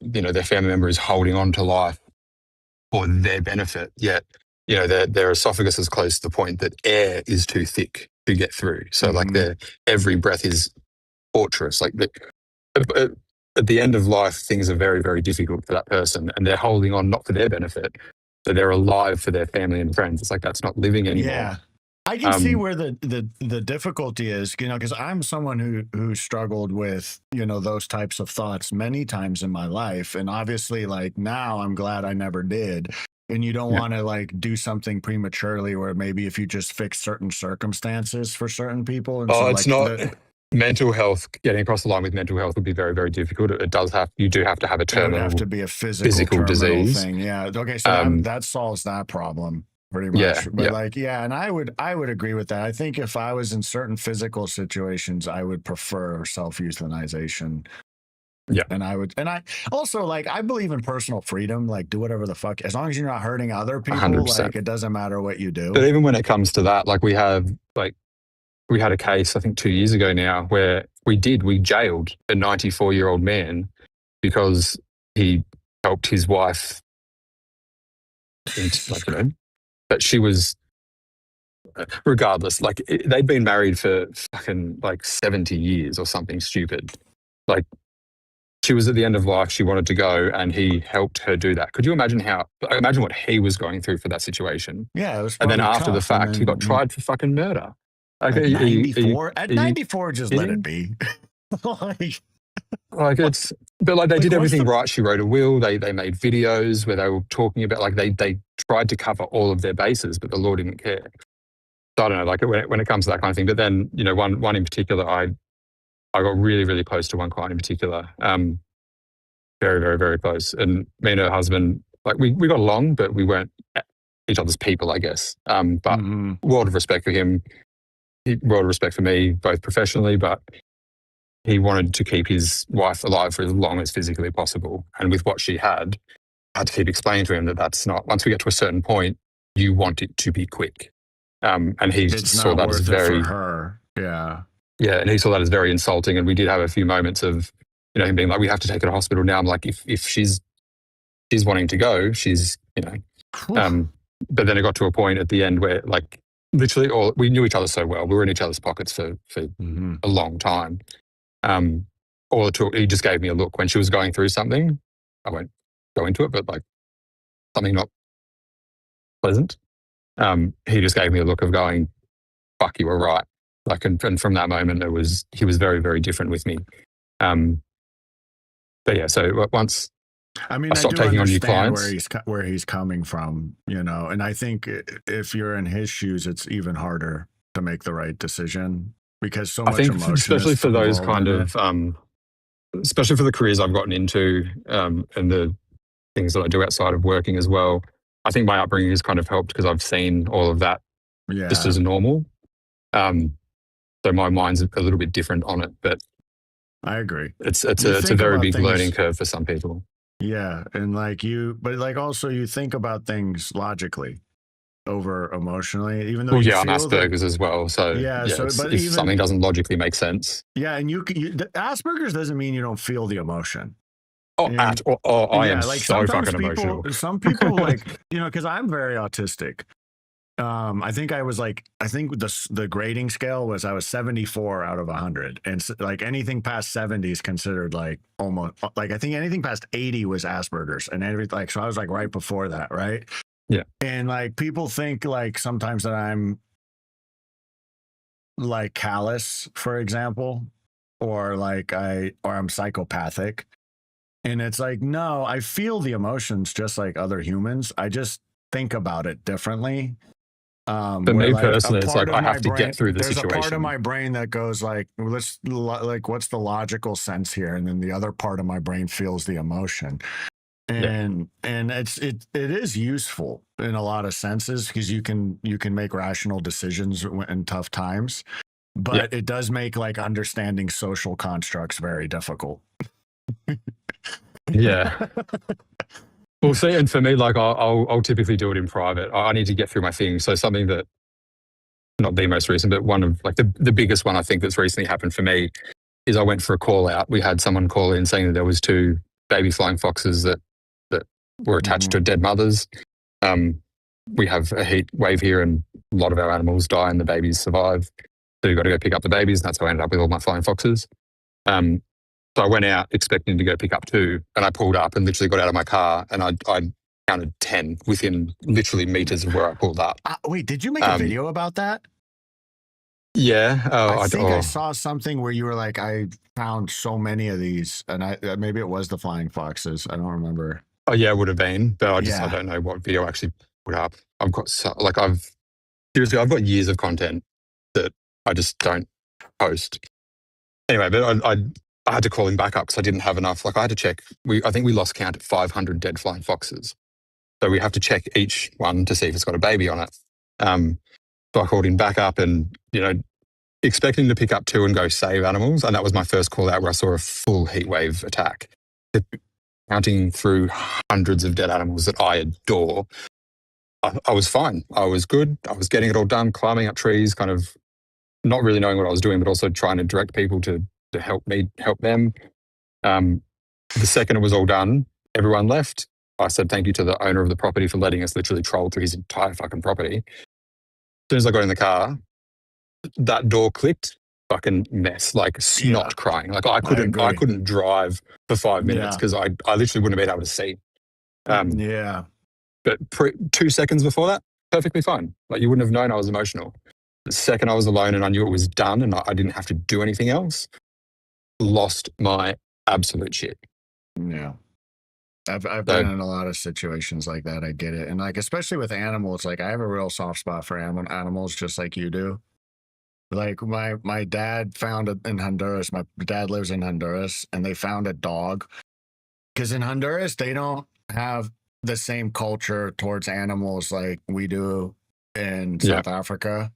you know their family member is holding on to life for their benefit, yet you know their esophagus is close to the point that air is too thick to get through. So like their every breath is torturous. Like at the end of life, things are very, very difficult for that person, and they're holding on not for their benefit, but they're alive for their family and friends. It's like that's not living anymore. Yeah. I can see where the difficulty is, you know, because I'm someone who struggled with, you know, those types of thoughts many times in my life. And obviously, like now I'm glad I never did. And you don't want to like do something prematurely where maybe if you just fix certain circumstances for certain people. And it's not mental health. Getting across the line with mental health would be very, very difficult. You do have to have a terminal. It would have to be a physical disease thing. Yeah. Okay. So that solves that problem. Pretty much. But like, and I would agree with that. I think if I was in certain physical situations, I would prefer self-euthanization. Yeah. And I also like, I believe in personal freedom, like do whatever the fuck, as long as you're not hurting other people, 100%. like it doesn't matter what you do. But even when it comes to that, like we had a case, I think 2 years ago now, where we jailed a 94-year-old man because he helped his wife into, like, you know, but she was, regardless, like they'd been married for fucking like 70 years or something stupid. Like she was at the end of life, she wanted to go, and he helped her do that. Could you imagine what he was going through for that situation? Yeah, it was. And then after the fact, he got tried for fucking murder. Like, at 94? At 94, just let it be. Like it's, but like they did everything right. She wrote a will. They made videos where they were talking about, like they tried to cover all of their bases, but the law didn't care. So I don't know, like when it comes to that kind of thing. But then, you know, one in particular, I got really, really close to one client in particular. Very, very, very close. And me and her husband, like we got along, but we weren't each other's people, I guess. But world of respect for him, world of respect for me, both professionally, but he wanted to keep his wife alive for as long as physically possible. And with what she had, I had to keep explaining to him that that's not, once we get to a certain point, you want it to be quick. And he saw that as very, for her. Yeah. Yeah. And he saw that as very insulting. And we did have a few moments of, you know, him being like, we have to take her to hospital now. I'm like, if she's wanting to go, she's, you know, but then it got to a point at the end where like literally we knew each other so well. We were in each other's pockets for a long time. All it took, he just gave me a look when she was going through something. I won't go into it, but like something not pleasant. He just gave me a look of going, fuck, you were right. Like, and from that moment, he was very, very different with me. But yeah, so once I stopped taking on new clients, where he's coming from, you know, and I think if you're in his shoes, it's even harder to make the right decision because so much emotion, especially for those kind of, especially for the careers I've gotten into and the things that I do outside of working as well. I think my upbringing has kind of helped because I've seen all of that just as normal. So my mind's a little bit different on it, but I agree. It's a very big learning curve for some people. Yeah, and but like also you think about things logically over emotionally, even though I'm Asperger's as well. So but if something doesn't logically make sense, and Asperger's doesn't mean you don't feel the emotion. I am like so fucking emotional. Some people like, you know, because I'm very autistic. I think the grading scale was I was 74 out of 100, and like anything past 70 is considered like almost like I think anything past 80 was Asperger's, and everything like so I was like right before that, right? Yeah, and like people think like sometimes that I'm like callous, for example, or I'm psychopathic, and it's like no, I feel the emotions just like other humans. I just think about it differently. For me personally, it's like I have to get through the situation. There's a part of my brain that goes like, what's the logical sense here? And then the other part of my brain feels the emotion. and it is useful in a lot of senses because you can make rational decisions in tough times, but it does make like understanding social constructs very difficult. Yeah. Well, see, and for me, like I'll typically do it in private. I need to get through my things. So something that, not the most recent, but one of like the biggest one I think that's recently happened for me is I went for a call out. We had someone call in saying that there was 2 baby flying foxes that were attached to dead mothers. We have a heat wave here and a lot of our animals die and the babies survive. So you've got to go pick up the babies. And that's how I ended up with all my flying foxes. So I went out expecting to go pick up 2 and I pulled up and literally got out of my car and I counted 10 within literally meters of where I pulled up. Wait, did you make a video about that? Yeah. I think I saw something where you were like, I found so many of these, and maybe it was the flying foxes. I don't remember. Oh yeah, it would have been, but I don't know what video I actually put up. I've got I've got years of content that I just don't post. Anyway, but I had to call him back up because I didn't have enough. Like I had to check. I think we lost count at 500 dead flying foxes. So we have to check each one to see if it's got a baby on it. So I called him back up and, expecting to pick up 2 and go save animals. And that was my first call out where I saw a full heat wave attack. Counting through hundreds of dead animals that I adore. I was fine. I was good. I was getting it all done, climbing up trees, kind of not really knowing what I was doing, but also trying to direct people to help me, help them. The second it was all done, everyone left. I said thank you to the owner of the property for letting us literally troll through his entire fucking property. As soon as I got in the car, that door clicked, fucking mess, like snot crying. Like I couldn't drive for 5 minutes because I literally wouldn't have been able to see. But 2 seconds before that, perfectly fine. Like you wouldn't have known I was emotional. The second I was alone and I knew it was done and I didn't have to do anything else, lost my absolute shit. Yeah. I've been in a lot of situations like that. I get it. And like, especially with animals, like I have a real soft spot for animals, just like you do. Like my dad found it in Honduras. My dad lives in Honduras and they found a dog. Because in Honduras, they don't have the same culture towards animals like we do in South Africa.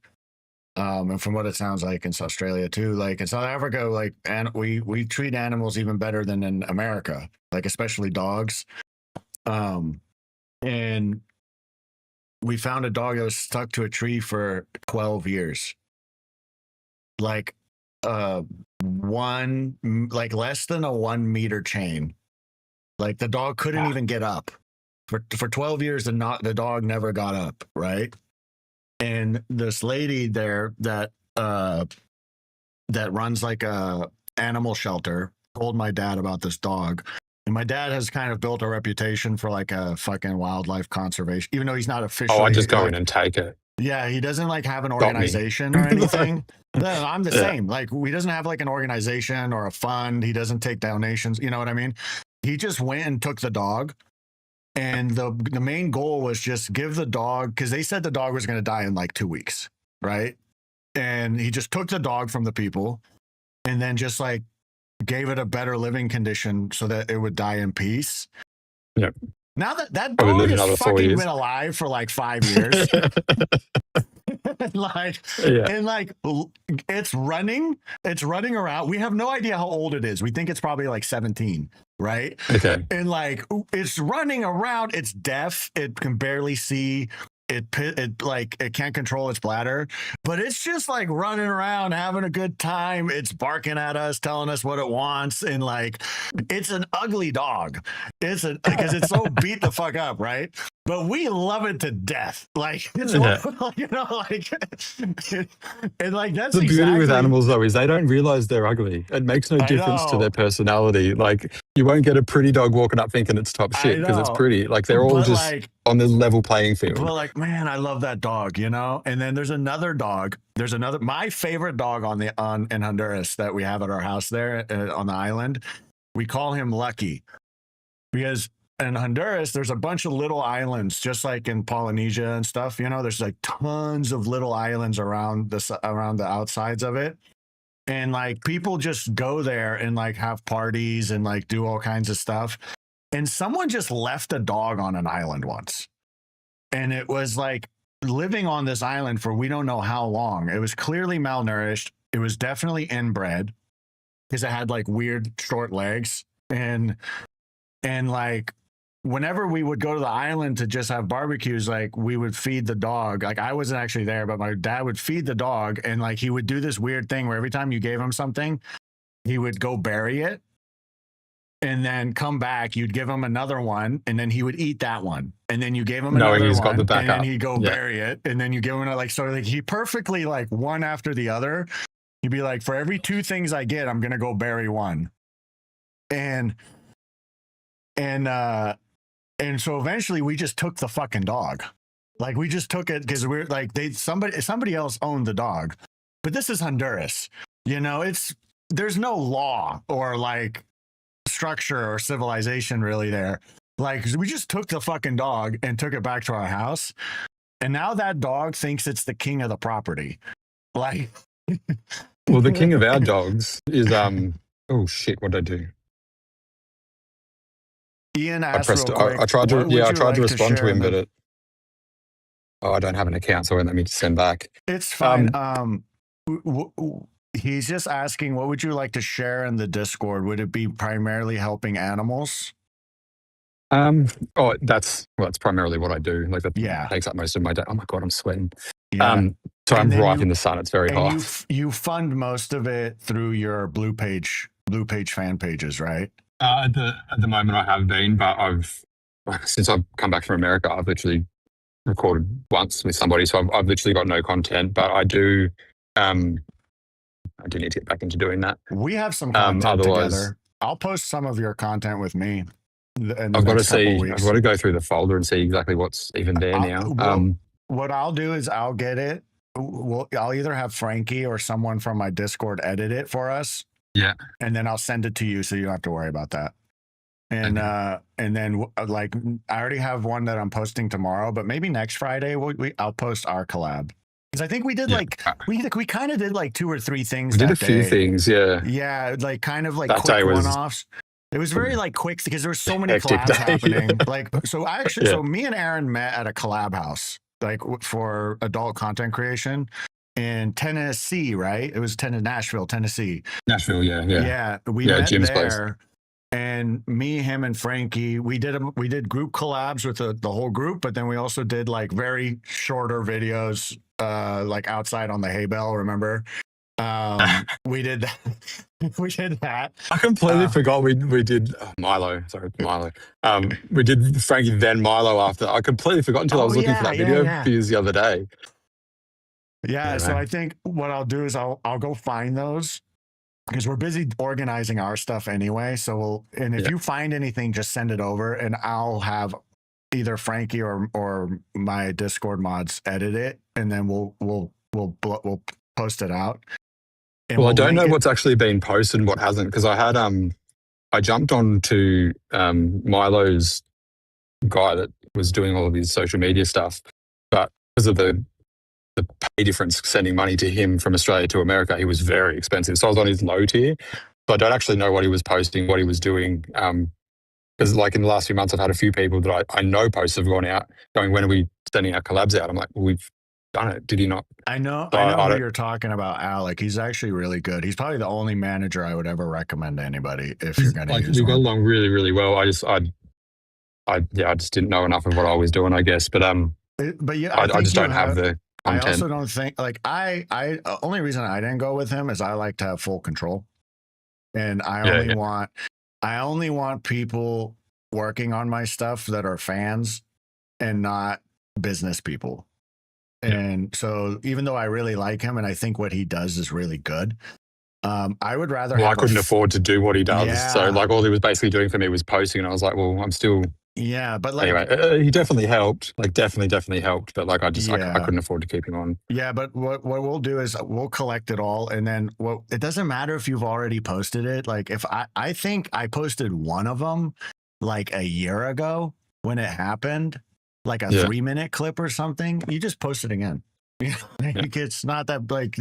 And from what it sounds like in Australia too, like in South Africa, like we treat animals even better than in America, like especially dogs. And we found a dog that was stuck to a tree for 12 years. Like less than a 1 meter chain. Like the dog couldn't even get up. For 12 years, the dog never got up, right? And this lady there that runs like a animal shelter told my dad about this dog. And my dad has kind of built a reputation for like a fucking wildlife conservation, even though he's not officially. Oh, I just go in and take it. Yeah, he doesn't like have an organization or anything. No, I'm the same. Like he doesn't have like an organization or a fund. He doesn't take donations. You know what I mean? He just went and took the dog. And the main goal was just give the dog, because they said the dog was going to die in like 2 weeks, right? And he just took the dog from the people and then just like gave it a better living condition so that it would die in peace. Yep. Now that dog has fucking been alive for like 5 years. It's running around. We have no idea how old it is. We think it's probably like 17, right? Okay. And like it's running around. It's deaf. It can barely see. It can't control its bladder, but it's just like running around having a good time. It's barking at us, telling us what it wants, and like it's an ugly dog. Because it's so beat the fuck up, right? But we love it to death. Like it's and like that's the beauty with animals though is they don't realize they're ugly. It makes no difference to their personality. Like you won't get a pretty dog walking up thinking it's top shit because it's pretty. Like they're all just like, on the level playing field. But like, man, I love that dog, you know? And then there's another dog. My favorite dog in Honduras that we have at our house there on the island. We call him Lucky because in Honduras, there's a bunch of little islands, just like in Polynesia and stuff. You know, there's like tons of little islands around the outsides of it. And like people just go there and like have parties and like do all kinds of stuff. And someone just left a dog on an island once. And it was like living on this island for we don't know how long. It was clearly malnourished. It was definitely inbred because it had like weird short legs. And like whenever we would go to the island to just have barbecues, like we would feed the dog. Like I wasn't actually there, but my dad would feed the dog. And like he would do this weird thing where every time you gave him something, he would go bury it. And then come back, you'd give him another one, and then he would eat that one. And then you gave him another he's one, got the and backup. then he'd go bury it. And then you give him like, so like he perfectly like one after the other. He'd be like, for every 2 things I get, I'm going to go bury one. And so eventually we just took the fucking dog. Like we just took it because we're like, somebody else owned the dog, but this is Honduras. You know, there's no law or like structure or civilization really there. Like we just took the fucking dog and took it back to our house, and now that dog thinks it's the king of the property. Like, well, the king of our dogs is oh shit, what did I do? Ian I asked pressed. real quick, I tried to. what would Yeah, I you tried like to respond to share him, in but I don't have an account, so it won't let me send back. it's fine. He's just asking, what would you like to share in the Discord? Would it be primarily helping animals? That's primarily what I do. Like that takes up most of my day. Oh my god, I'm sweating. Yeah. So I'm right in the sun. It's very hot. You fund most of it through your Blue Page fan pages, right? At the moment, I have been, but since I've come back from America, I've literally recorded once with somebody, so I've literally got no content. But I do need to get back into doing that. We have some content together. I'll post some of your content with me. I've got to see. I've got to go through the folder and see exactly what's even there now. What I'll do is I'll get it. I'll either have Frankie or someone from my Discord edit it for us. Yeah, and then I'll send it to you, so you don't have to worry about that. And then like I already have one that I'm posting tomorrow, but maybe next Friday I'll post our collab. Because I think we did we kind of did like 2 or 3 things. We did a few things, yeah, like kind of like that quick one-offs. It was very like quick because there were so many collabs happening. Like so, so me and Aaron met at a collab house like for adult content creation in Tennessee, right? It was Nashville, Tennessee. Nashville, yeah. We met Jim's there. Place. And me, him, and Frankie, we did group collabs with the whole group, but then we also did like very shorter videos, like outside on the hay bale. Remember? We did that. We did that. I completely forgot we did Milo. Sorry, Milo. We did Frankie then Milo after. I completely forgot until I was looking for that video views the other day. Yeah. So I think what I'll do is I'll go find those. Because we're busy organizing our stuff anyway. So if you find anything, just send it over and I'll have either Frankie or my Discord mods edit it, and then we'll post it out. Well, I don't know what's actually been posted and what hasn't, because I had I jumped on to Milo's guy that was doing all of his social media stuff, but because of the pay difference sending money to him from Australia to America, he was very expensive. So I was on his low tier. So I don't actually know what he was posting, what he was doing. Because like in the last few months, I've had a few people that I know posts have gone out going, when are we sending our collabs out? I'm like, well, we've done it. Did he not? I know who you're talking about, Alec. He's actually really good. He's probably the only manager I would ever recommend to anybody if you're going to use we one. got along really, really well. I just didn't know enough of what I was doing, I guess. But yeah, I just don't have the content. I also don't think like I only reason I didn't go with him is I like to have full control, and I only want people working on my stuff that are fans and not business people. And so even though I really like him and I think what he does is really good, I would rather. Well, I couldn't afford to do what he does, so like all he was basically doing for me was posting, and I was like, well, I'm still. Yeah, but like anyway, he definitely helped. Like definitely helped. But like I couldn't afford to keep him on. Yeah, but what we'll do is we'll collect it all, and then it doesn't matter if you've already posted it. Like if I think I posted one of them like a year ago when it happened, like a 3-minute clip or something. You just post it again. Like it's not that like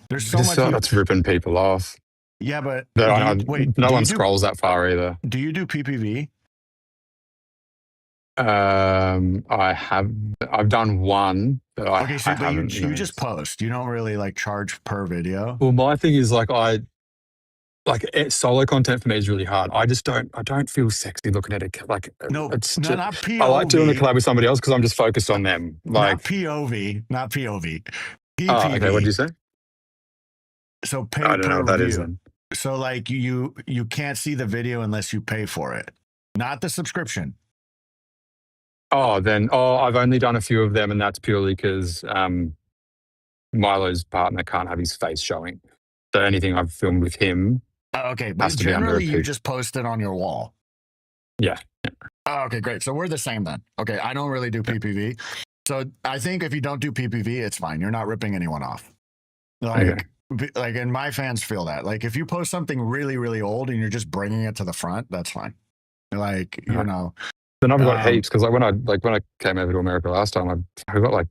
there's so much. That's ripping people off. Yeah, but no one scrolls that far either. Do you do PPV? I've done one, but I haven't. You just post. You don't really like charge per video. Well, my thing is like solo content for me is really hard. I don't feel sexy looking at it. Like No, it's no, just, not POV. I like doing a collab with somebody else because I'm just focused on them. Like not POV, not POV. oh, okay. What did you say? So pay I don't know per what that view. is then. So like you can't see the video unless you pay for it, not the subscription. I've only done a few of them, and that's purely because Milo's partner can't have his face showing. So anything I've filmed with him, Okay, but has to be under a generally you pic. just post it on your wall. Yeah. Oh, okay, great. So we're the same then. Okay, I don't really do PPV. So I think if you don't do PPV, it's fine. You're not ripping anyone off. Like, and my fans feel that. Like, if you post something really, really old and you're just bringing it to the front, that's fine. Like, you know. Then I've got heaps because when I came over to America last time, I got like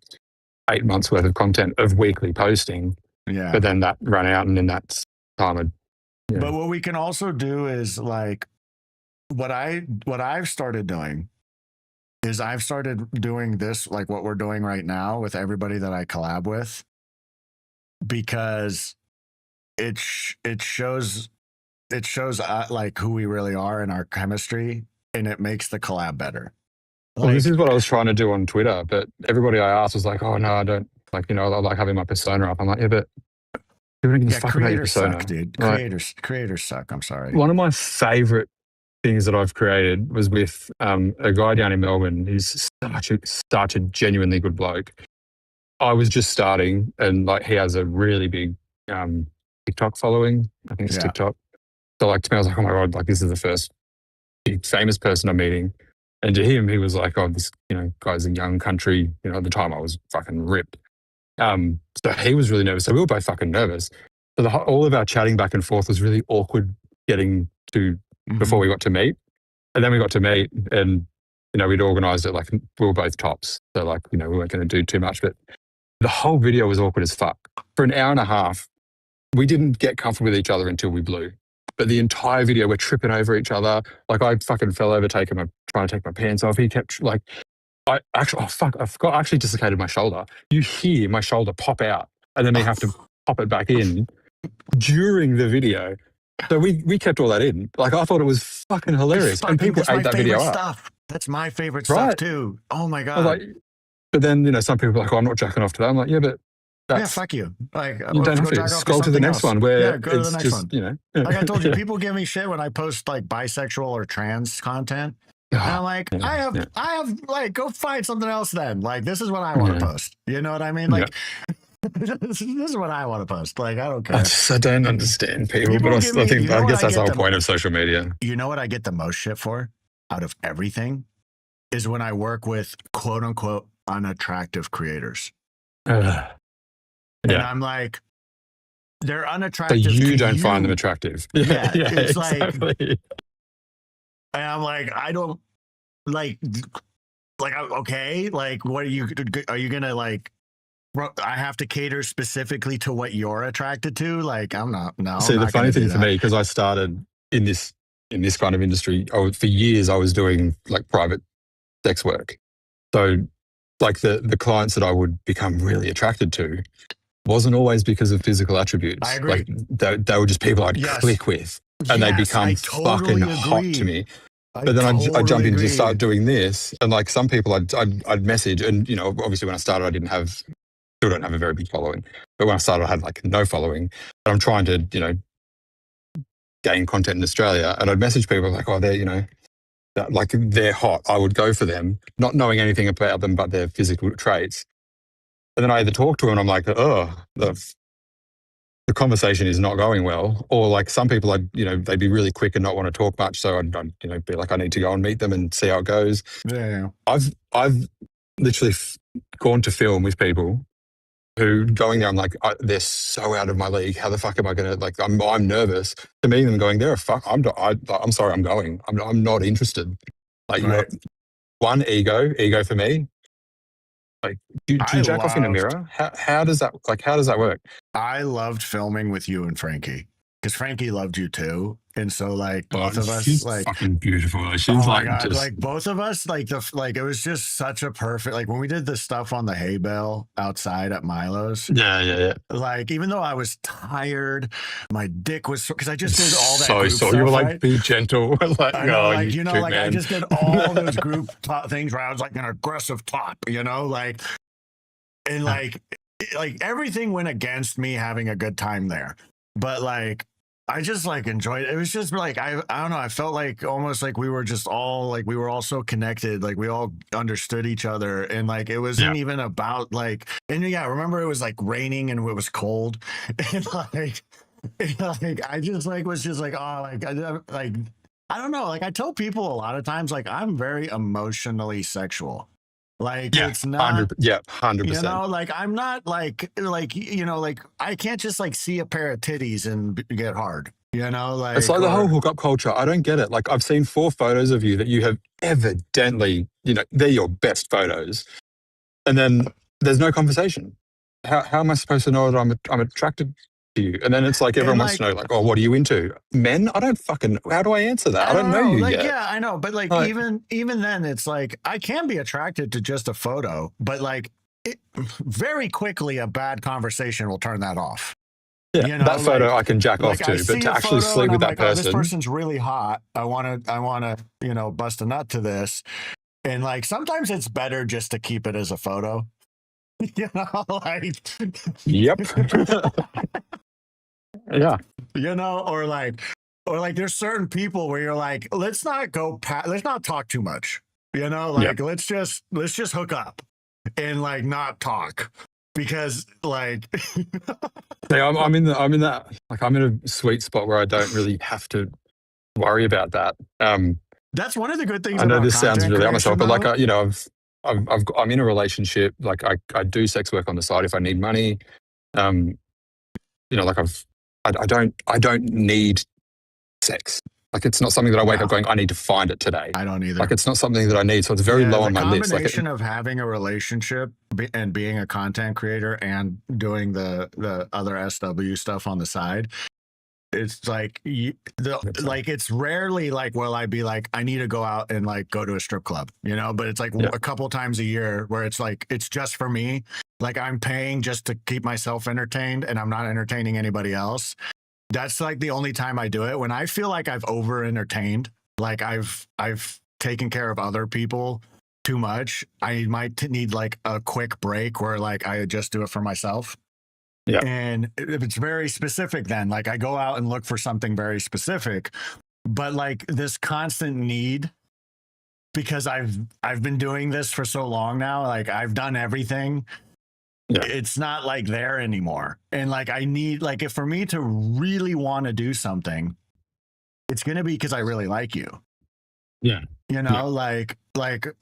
8 months worth of content of weekly posting. Yeah. But then that ran out, and then that's time. But what we can also do is like what I've started doing is I've started doing this, like what we're doing right now with everybody that I collab with, because it shows like who we really are and our chemistry, and it makes the collab better. Well, this is what I was trying to do on Twitter, but everybody I asked was like, "Oh no, I don't like. I like having my persona up." I'm like, "Yeah, but you don't give a fuck about your persona, suck, dude. Like, Creators suck. I'm sorry." One of my favorite things that I've created was with a guy down in Melbourne. He's such a genuinely good bloke. I was just starting, and like he has a really big TikTok following. I think it's TikTok. So like to me, I was like, "Oh my god, like this is the first big famous person I'm meeting." And to him, he was like, "Oh, this guy's a young country." At the time, I was fucking ripped. So he was really nervous. So we were both fucking nervous. So all of our chatting back and forth was really awkward getting to before we got to meet. And then we got to meet, and we'd organised it like we were both tops. So like we weren't going to do too much, but the whole video was awkward as fuck. For an hour and a half, we didn't get comfortable with each other until we blew. But the entire video, we're tripping over each other. Like I fucking fell over trying to take my pants off. He kept like, I actually dislocated my shoulder. You hear my shoulder pop out, and then they have to pop it back in during the video. So we kept all that in. Like I thought it was fucking hilarious, and people ate that video up. That's my favorite stuff too. Oh my god! Like, but then some people are like, "Oh, I'm not jacking off to that." I'm like, "Yeah, but." Fuck you. Like you don't have to scroll to the next one where go to it's the next just, one. Like I told you, people give me shit when I post like bisexual or trans content. And I'm like, I have like, go find something else then. Like, this is what I want to post. You know what I mean? Like, this is what I want to post. Like, I don't care. I don't understand people but I guess that's the whole point of social media. You know what I get the most shit for out of everything is when I work with quote unquote unattractive creators. And I'm like, they're unattractive. So you don't find them attractive. Yeah, it's exactly. like, and I'm like, I don't like, okay, like, what are you gonna like? I have to cater specifically to what you're attracted to. Like, I'm not. No. See, the funny thing for me, because I started in this kind of industry, for years I was doing like private sex work. So, like the clients that I would become really attracted to wasn't always because of physical attributes. I agree. Like they were just people I'd click with, and they'd become fucking hot to me. But then I jump in to start doing this, and like some people I'd message, and obviously when I started I still don't have a very big following, but when I started I had like no following. But I'm trying to gain content in Australia, and I'd message people like, oh, they're like they're hot. I would go for them, not knowing anything about them but their physical traits. And then I either talk to them and I'm like, oh, the conversation is not going well. Or like some people, they'd be really quick and not want to talk much. So I'd be like, I need to go and meet them and see how it goes. Yeah. I've literally gone to film with people who going there, I'm like, they're so out of my league. How the fuck am I going to, like, I'm nervous to meet them going, I'm sorry, I'm going. I'm not interested. Like, one, ego for me. Like, do you jack off in a mirror? How does that work? I loved filming with you and Frankie. because Frankie loved you too, and so like Oh, both of us she's like. fucking beautiful. She's Oh my like god! just Like both of us, like it was just such a perfect. Like when we did the stuff on the hay bale outside at Milo's, yeah. like even though I was tired, my dick was because I just did all that So group sore. stuff, You were like, right? be gentle. Like, I know, oh, like you you know, cute like I man. just did all those group things where I was like an aggressive top, you know, like and like everything went against me having a good time there, but like I just like enjoyed it. It was just like I don't know. I felt like almost like we were just all like we were all so connected. Like we all understood each other, and like it wasn't even about like. And yeah, remember it was like raining and it was cold, and like I just like was just like oh like I don't know. Like I tell people a lot of times like I'm very emotionally sexual. Like Yeah, it's not 100%. you know, like I'm not like you know, like I can't just like see a pair of titties and get hard. You know, like It's like the whole hookup culture. I don't get it. Like I've seen 4 photos of you that you have evidently, they're your best photos, and then there's no conversation. How am I supposed to know that I'm attracted to you? And then it's like and everyone wants to know, like, oh, what are you into? Men? I don't fucking. How do I answer that? I don't know know. you Like yet. yeah, I know, but like even then, it's like I can be attracted to just a photo, but like very quickly a bad conversation will turn that off. Yeah, You know, that photo like, I can jack off I to, but see to a actually photo sleep and with I'm that like, oh, this person, person's really hot. I want to, you know, bust a nut to this. And like sometimes it's better just to keep it as a photo. You know, like yep, yeah, you know, or like there's certain people where you're like, let's not let's not talk too much. You know, yeah. like let's just hook up and like not talk because like See, I'm in that like I'm in a sweet spot where I don't really have to worry about that. that's one of the good things I know about this sounds content really on myself, creation but like though. I'm in a relationship. Like I do sex work on the side if I need money. Um, like I don't need sex. Like it's not something that I wake up No, going, I need to find it today. I don't either. Like it's not something that I need. So it's very low The on my list. Like combination of having a relationship and being a content creator and doing the other SW stuff on the side, it's like like it's rarely like will I be like I need to go out and like go to a strip club, you know, but it's like a couple times a year where it's like it's just for me. Like I'm paying just to keep myself entertained and I'm not entertaining anybody else. That's like the only time I do it. When I feel like I've over entertained, like I've taken care of other people too much, I might need like a quick break where like I just do it for myself. Yeah. And if it's very specific, then like I go out and look for something very specific, but like this constant need, because I've been doing this for so long now, like I've done everything. Yeah. It's not like there anymore. And like I need like if for me to really want to do something, it's gonna be because I really like you. Yeah. You know, like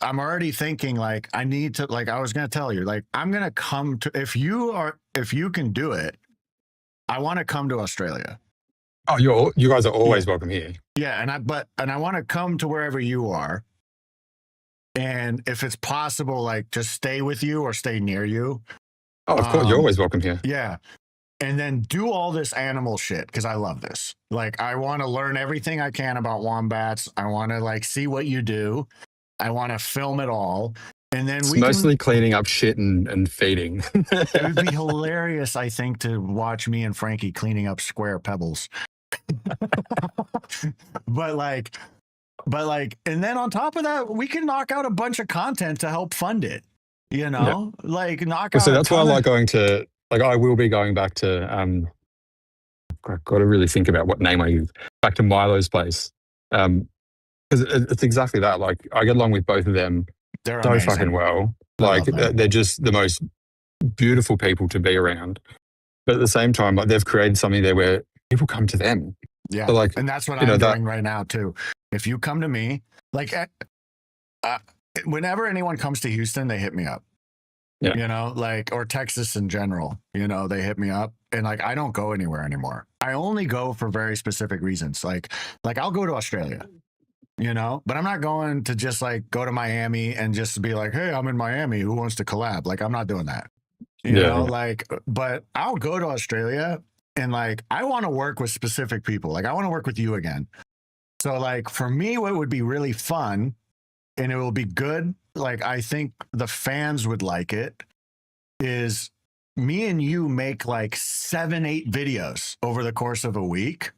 I'm already thinking like I need to like I was gonna tell you, like I'm gonna come to if you can do it, I want to come to Australia. Oh, you guys are always welcome here. Yeah, and I want to come to wherever you are. And if it's possible, like just stay with you or stay near you. Oh, of course, you're always welcome here. Yeah. And then do all this animal shit because I love this. Like, I want to learn everything I can about wombats. I want to like see what you do. I want to film it all. And then it's mostly cleaning up shit and feeding. It would be hilarious, I think, to watch me and Frankie cleaning up square pebbles. but like, and then on top of that, we can knock out a bunch of content to help fund it. You know, like knock out. So that's why I like going to, like, I will be going back to, I've got to really think about what name I use, back to Milo's place. Because it's exactly that. Like, I get along with both of them They're so amazing. fucking well. Like, they're just the most beautiful people to be around. But at the same time, like, they've created something there where people come to them. Yeah. So like, and that's what I'm doing right now, too. If you come to me, like, whenever anyone comes to Houston, they hit me up. Yeah. You know, like, or Texas in general, you know, they hit me up and like, I don't go anywhere anymore. I only go for very specific reasons. Like I'll go to Australia, you know, but I'm not going to just like go to Miami and just be like, hey, I'm in Miami. Who wants to collab? Like, I'm not doing that, you know, like, but I'll go to Australia And like, I want to work with specific people. Like, I want to work with you again. So like, for me, what would be really fun and it will be good, like, I think the fans would like it, is me and you make like 7-8 videos over the course of a week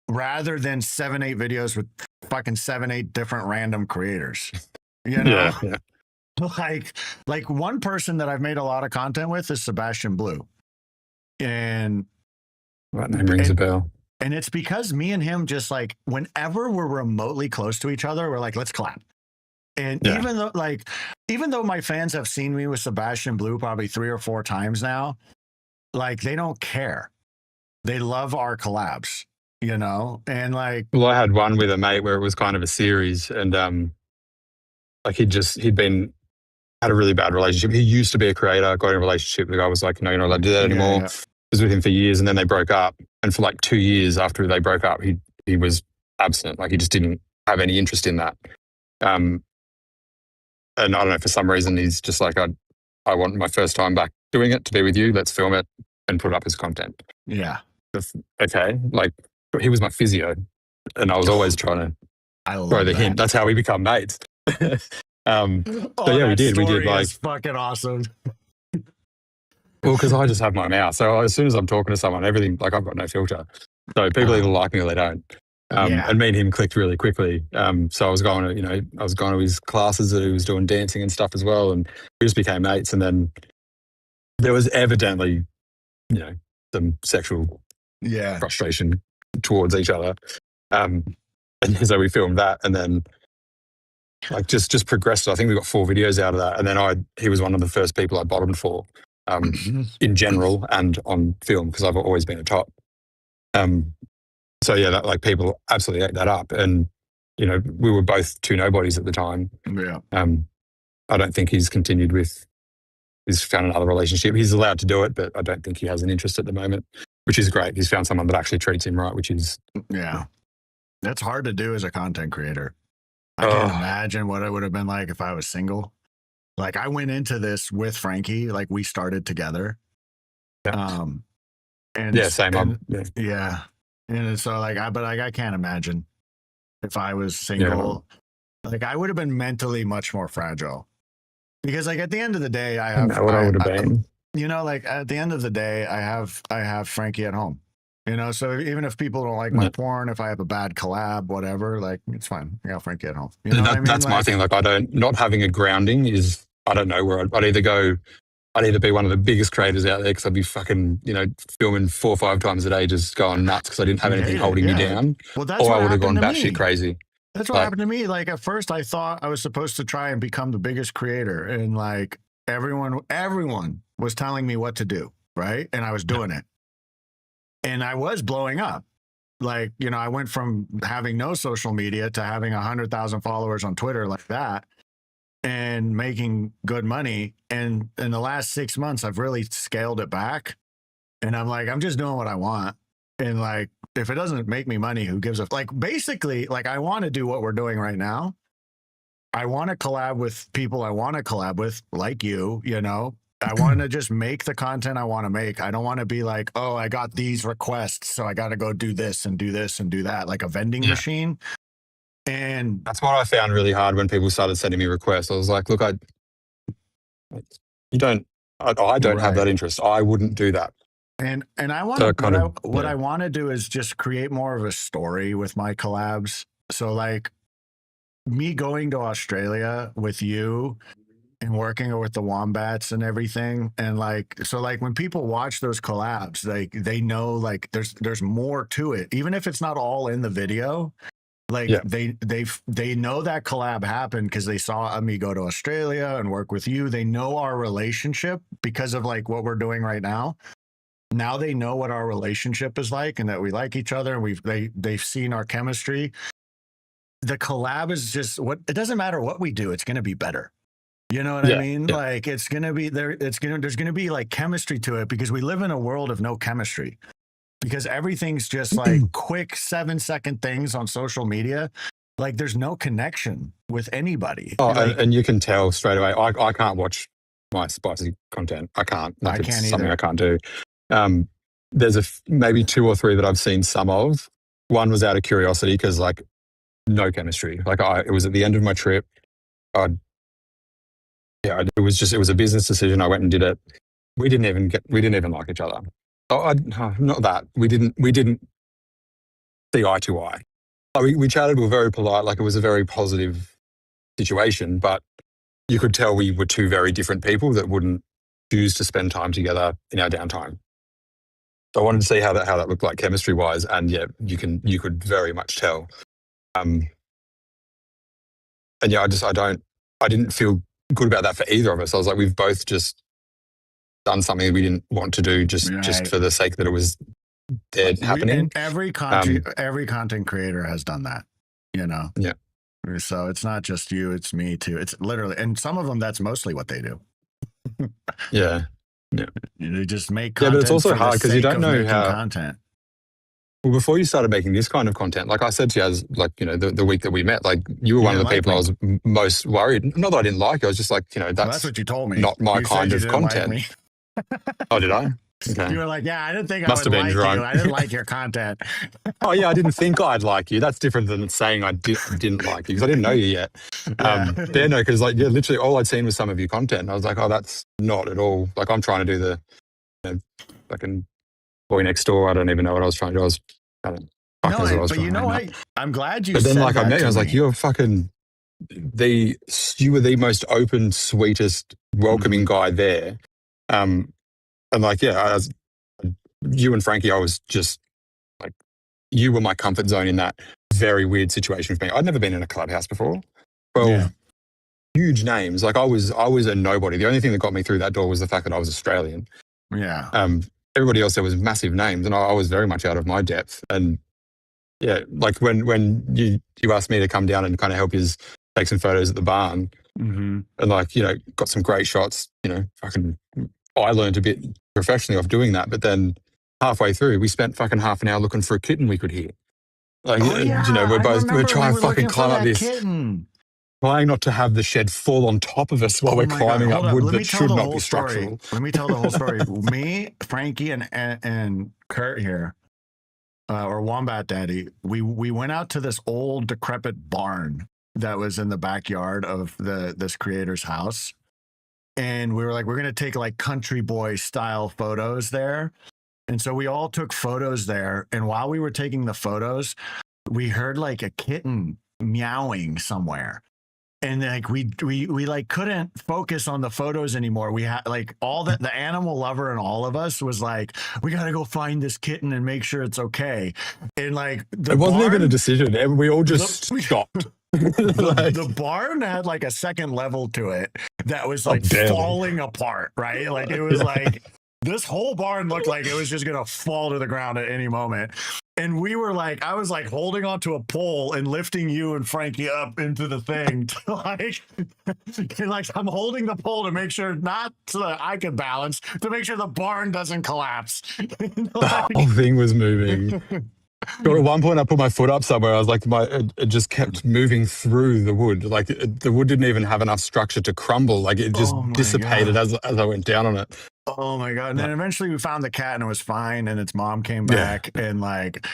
rather than 7-8 videos with fucking 7-8 different random creators. You know? Yeah. Like one person that I've made a lot of content with is Sebastian Blue. And That name rings a bell. And it's because me and him just like, whenever we're remotely close to each other, we're like, let's collab. And even though my fans have seen me with Sebastian Blue probably 3 or 4 times now, like they don't care. They love our collabs, you know? And like, well, I had one with a mate where it was kind of a series, and like he'd had a really bad relationship. He used to be a creator, got in a relationship. The guy was like, no, you're not allowed to do that anymore. Yeah. Was with him for years, and then they broke up. And for like 2 years after they broke up, he was abstinent. Like he just didn't have any interest in that. And I don't know, for some reason, he's just like, I want my first time back doing it to be with you. Let's film it and put it up as content. Yeah. Okay. Like he was my physio, and I was always trying to throw the hint. That's how we become mates. So yeah, we did. We did like fucking awesome. Well, because I just have my mouth. So as soon as I'm talking to someone, everything, like I've got no filter. So people either like me or they don't. And me and him clicked really quickly. So I was going to his classes that he was doing dancing and stuff as well. And we just became mates. And then there was evidently, some sexual frustration towards each other. And so we filmed that, and then like just progressed. I think we got 4 videos out of that. And then he was one of the first people I bottomed for. In general and on film, because I've always been a top. So yeah, that, like people absolutely ate that up, and we were both 2 nobodies at the time. Yeah. I don't think he's continued with. He's found another relationship. He's allowed to do it, but I don't think he has an interest at the moment, which is great. He's found someone that actually treats him right, which is that's hard to do as a content creator. I can't imagine what it would have been like if I was single. Like I went into this with Frankie, like we started together. Yeah. Same. And so like, I can't imagine if I was single, like I would have been mentally much more fragile, because like at the end of the day, I have, what I would have been, like at the end of the day, I have Frankie at home, so even if people don't like my porn, if I have a bad collab, whatever, like it's fine. I got Frankie at home. You know what I mean? That's my thing. Like not having a grounding is, I don't know where I'd either be one of the biggest creators out there because I'd be fucking, filming 4 or 5 times a day, just going nuts because I didn't have anything holding me down. Well, that's or what I would have gone happened to batshit me. crazy. That's what happened to me. Like at first I thought I was supposed to try and become the biggest creator, and like everyone was telling me what to do, right? And I was doing it. And I was blowing up. Like, I went from having no social media to having 100,000 followers on Twitter like that, and making good money. And in the last 6 months, I've really scaled it back. And I'm like, I'm just doing what I want. And like, if it doesn't make me money, who gives a, like, basically, like, I want to do what we're doing right now. I want to collab with people I want to collab with, like you, I want to just make the content I want to make. I don't want to be like, oh, I got these requests, so I got to go do this and do this and do that, like a vending machine. And that's what I found really hard when people started sending me requests. I was like, look, I don't have that interest. I wouldn't do that. And I want to, what I want to do is just create more of a story with my collabs. So like me going to Australia with you and working with the Wombats and everything. And like, so like when people watch those collabs, like they know like there's more to it. Even if it's not all in the video, like they know that collab happened because they saw me go to Australia and work with you. They know our relationship because of like what we're doing right now. Now they know what our relationship is like and that we like each other, and they've seen our chemistry. The collab is just it doesn't matter what we do, it's going to be better. You know what I mean? Yeah. Like it's going to be there. There's going to be like chemistry to it, because we live in a world of no chemistry, because everything's just like quick 7-second things on social media. Like there's no connection with anybody. And you can tell straight away. I can't watch my spicy content. I can't. Like, I can't something either. I can't do. there's maybe 2 or 3 that I've seen some of. One was out of curiosity because like no chemistry. Like it was at the end of my trip. It was a business decision. I went and did it. We didn't even like each other. Not that we didn't see eye to eye. We chatted. We were very polite. Like it was a very positive situation, but you could tell we were 2 very different people that wouldn't choose to spend time together in our downtime. So I wanted to see how that looked like chemistry wise, and yeah, you could very much tell. And yeah, I didn't feel good about that for either of us. I was like, we've both just done something we didn't want to do just for the sake that it was there happening. And every content creator has done that, you know? Yeah. So it's not just you, it's me too. It's literally, and some of them, that's mostly what they do. Yeah. Yeah. They just make content. Yeah, but it's also hard because you don't know how content. Well, before you started making this kind of content, like I said to you, as like, you know, the week that we met, like you were one of the people I was most worried. Not that I didn't like you, I was just like, you know, that's what you told me. Not my kind of content. Like oh, did I? Okay. You were like, yeah, I didn't think Must I would have been like drunk. you. I didn't like your content. Oh yeah, I didn't think I'd like you. That's different than saying I didn't like you because I didn't know you yet. Yeah. No, because like literally all I'd seen was some of your content. And I was like, oh, that's not at all. Like I'm trying to do the fucking boy next door. I don't even know what I was trying to do. I was kind of fucking as I was but you know what? I'm glad you. But then, said like I met you, I was like, me. you're fucking you were the most open, sweetest, welcoming guy there. And like, yeah, you and Frankie, I was just like, you were my comfort zone in that very weird situation for me. I'd never been in a clubhouse before. 12 huge names. Like I was a nobody. The only thing that got me through that door was the fact that I was Australian. Yeah. Everybody else there was massive names, and I was very much out of my depth. And yeah, like when you asked me to come down and kind of help you take some photos at the barn, and like, you know, got some great shots. You know, I learned a bit professionally off doing that, but then halfway through, we spent fucking half an hour looking for a kitten we could hear. Like, you know, we're trying to fucking climb up this kitten. Trying not to have the shed fall on top of us while we're climbing up wood that should not be structural. Let me tell the whole story. Me, Frankie, and Kurt here, or Wombat Daddy, we went out to this old decrepit barn that was in the backyard of this creator's house. And we were like, we're going to take like country boy style photos there. And so we all took photos there. And while we were taking the photos, we heard like a kitten meowing somewhere. And like we like couldn't focus on the photos anymore. We had like all the animal lover and all of us was like, we got to go find this kitten and make sure it's okay. And like it wasn't even a decision. We all just stopped. The barn had like a second level to it that was like falling apart, right? Like it was like this whole barn looked like it was just gonna fall to the ground at any moment. And we were like, I was like holding onto a pole and lifting you and Frankie up into the thing to like I'm holding the pole to make sure, not so that I could balance, to make sure the barn doesn't collapse. The whole thing was moving. But at one point, I put my foot up somewhere. I was like, it just kept moving through the wood. Like the wood didn't even have enough structure to crumble. Like it just dissipated as I went down on it. Oh my God. And then eventually we found the cat and it was fine. And its mom came back and like,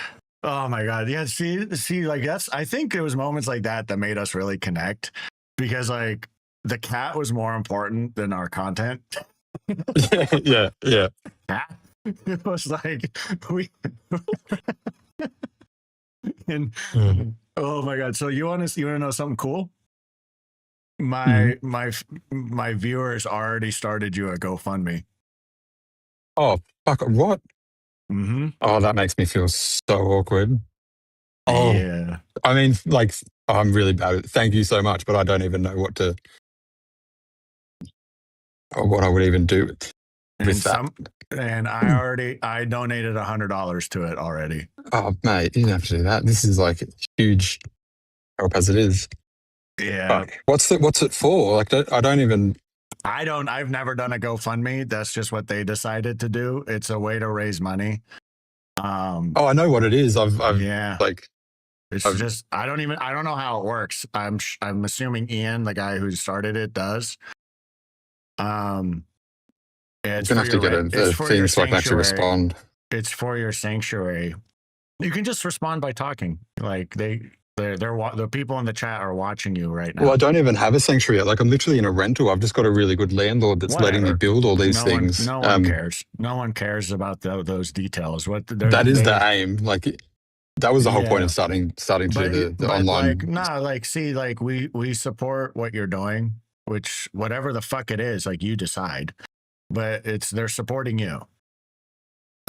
oh my God. Yeah. See, like I think it was moments like that that made us really connect, because like the cat was more important than our content. Yeah. It was like and oh my God. So you want to know something cool? My viewers already started you a GoFundMe. Oh, fuck. What? Oh, that makes me feel so awkward. Oh, yeah. I mean, like, I'm really bad at it. Thank you so much, but I don't even know what I would even do with that. And I donated $100 to it already. Oh, mate, you didn't have to do that. This is like huge help as it is. Yeah. What's it for? Like, I've never done a GoFundMe. That's just what they decided to do. It's a way to raise money. I know what it is. It's just, I don't know how it works. I'm assuming Ian, the guy who started it, does. It's gonna have to get a thing so I can actually respond. it's for your sanctuary. You can just respond by talking. Like the people in the chat are watching you right now. Well, I don't even have a sanctuary yet. Like I'm literally in a rental. I've just got a really good landlord that's letting me build all these things. No one cares. No one cares about those details. That is the aim. Like that was the whole point of starting to do the online. We support what you're doing, which whatever the fuck it is, like you decide. But they're supporting you.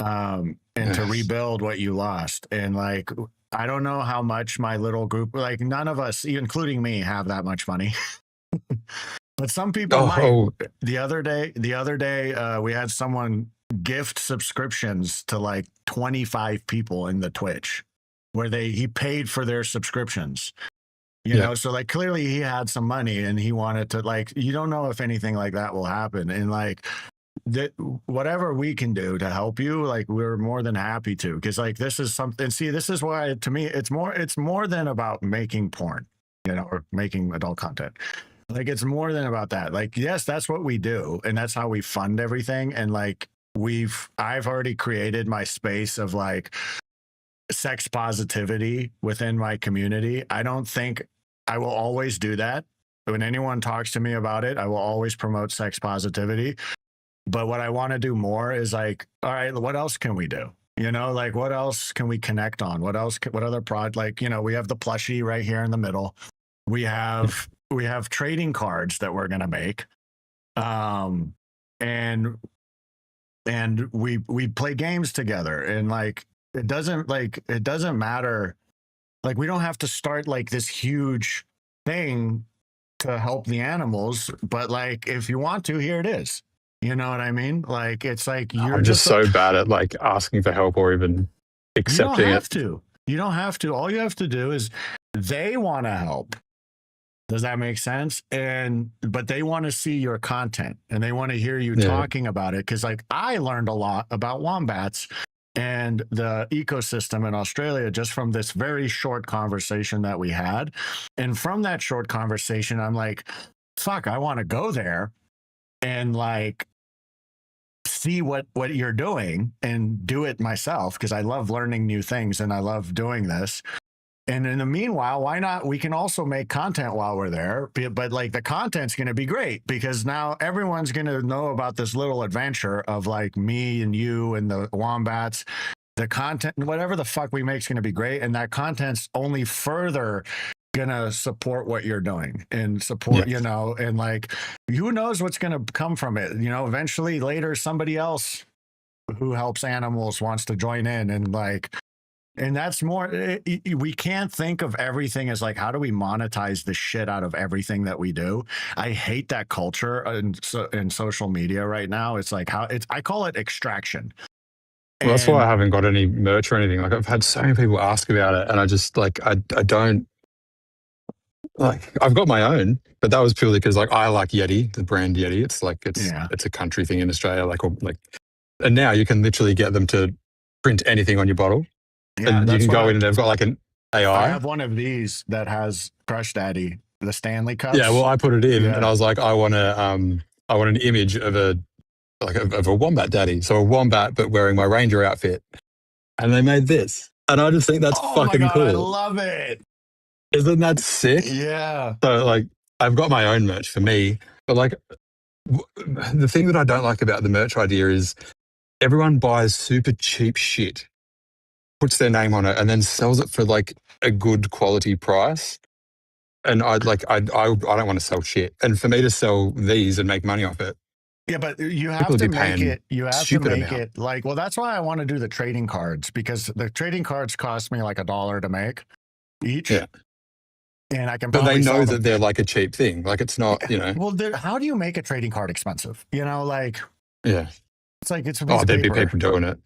And to rebuild what you lost. And like I don't know how much my little group, like none of us, including me, have that much money. But some people might. The other day, we had someone gift subscriptions to like 25 people in the Twitch, where he paid for their subscriptions. You know, so like clearly he had some money and he wanted to, like, you don't know if anything like that will happen. And like that, whatever we can do to help you, like we're more than happy to, because like this is something. See, this is why to me it's more than about making porn, you know, or making adult content. Like it's more than about that. Like yes, that's what we do, and that's how we fund everything. And like I've already created my space of like sex positivity within my community. I don't think I will always do that. When anyone talks to me about it, I will always promote sex positivity. But what I want to do more is like, all right, what else can we do? You know, like what else can we connect on? What other like, you know, we have the plushie right here in the middle. We have trading cards that we're going to make. And we play games together, and like, it doesn't matter. Like, we don't have to start like this huge thing to help the animals, but like, if you want to, here it is. You know what I mean? Like, it's like I'm just so bad at like asking for help or even accepting it. You don't have to. All you have to do is they want to help. Does that make sense? But they want to see your content and they want to hear you talking about it. Cause like I learned a lot about wombats and the ecosystem in Australia just from this very short conversation that we had. And from that short conversation, I'm like, fuck, I want to go there and like see what you're doing and do it myself, because I love learning new things and I love doing this. And in the meanwhile, why not? We can also make content while we're there, but like the content's going to be great because now everyone's going to know about this little adventure of like me and you and the wombats. The content, whatever the fuck we make, is going to be great, and that content's only further gonna support what you're doing and support, you know, and like, who knows what's gonna come from it, you know, eventually later somebody else who helps animals wants to join in, and like, and that's more, we can't think of everything as like, how do we monetize the shit out of everything that we do? I hate that culture in social media right now. It's like I call it extraction. Well, that's why I haven't got any merch or anything. Like I've had so many people ask about it, and I just like I don't. Like I've got my own, but that was purely because like I like Yeti, the brand Yeti. It's like it's a country thing in Australia. And now you can literally get them to print anything on your bottle, and you can go in and they've got like an AI. I have one of these that has Crush Daddy, the Stanley cups. Yeah, well, I put it in, and I was like, I want an image of a Wombat Daddy, so a wombat but wearing my ranger outfit, and they made this, and I just think that's fucking cool. I love it. Isn't that sick? Yeah. So like, I've got my own merch for me, but like, the thing that I don't like about the merch idea is everyone buys super cheap shit, puts their name on it, and then sells it for like a good quality price. And I don't want to sell shit. And for me to sell these and make money off it. Yeah, but you have to make it. You have to make it like. Well, that's why I want to do the trading cards, because the trading cards cost me like $1 to make each. Yeah. And I can, but they know that they're like a cheap thing. Like it's not, you know. Well, how do you make a trading card expensive? You know, like, it's like it's. There'd be people doing it.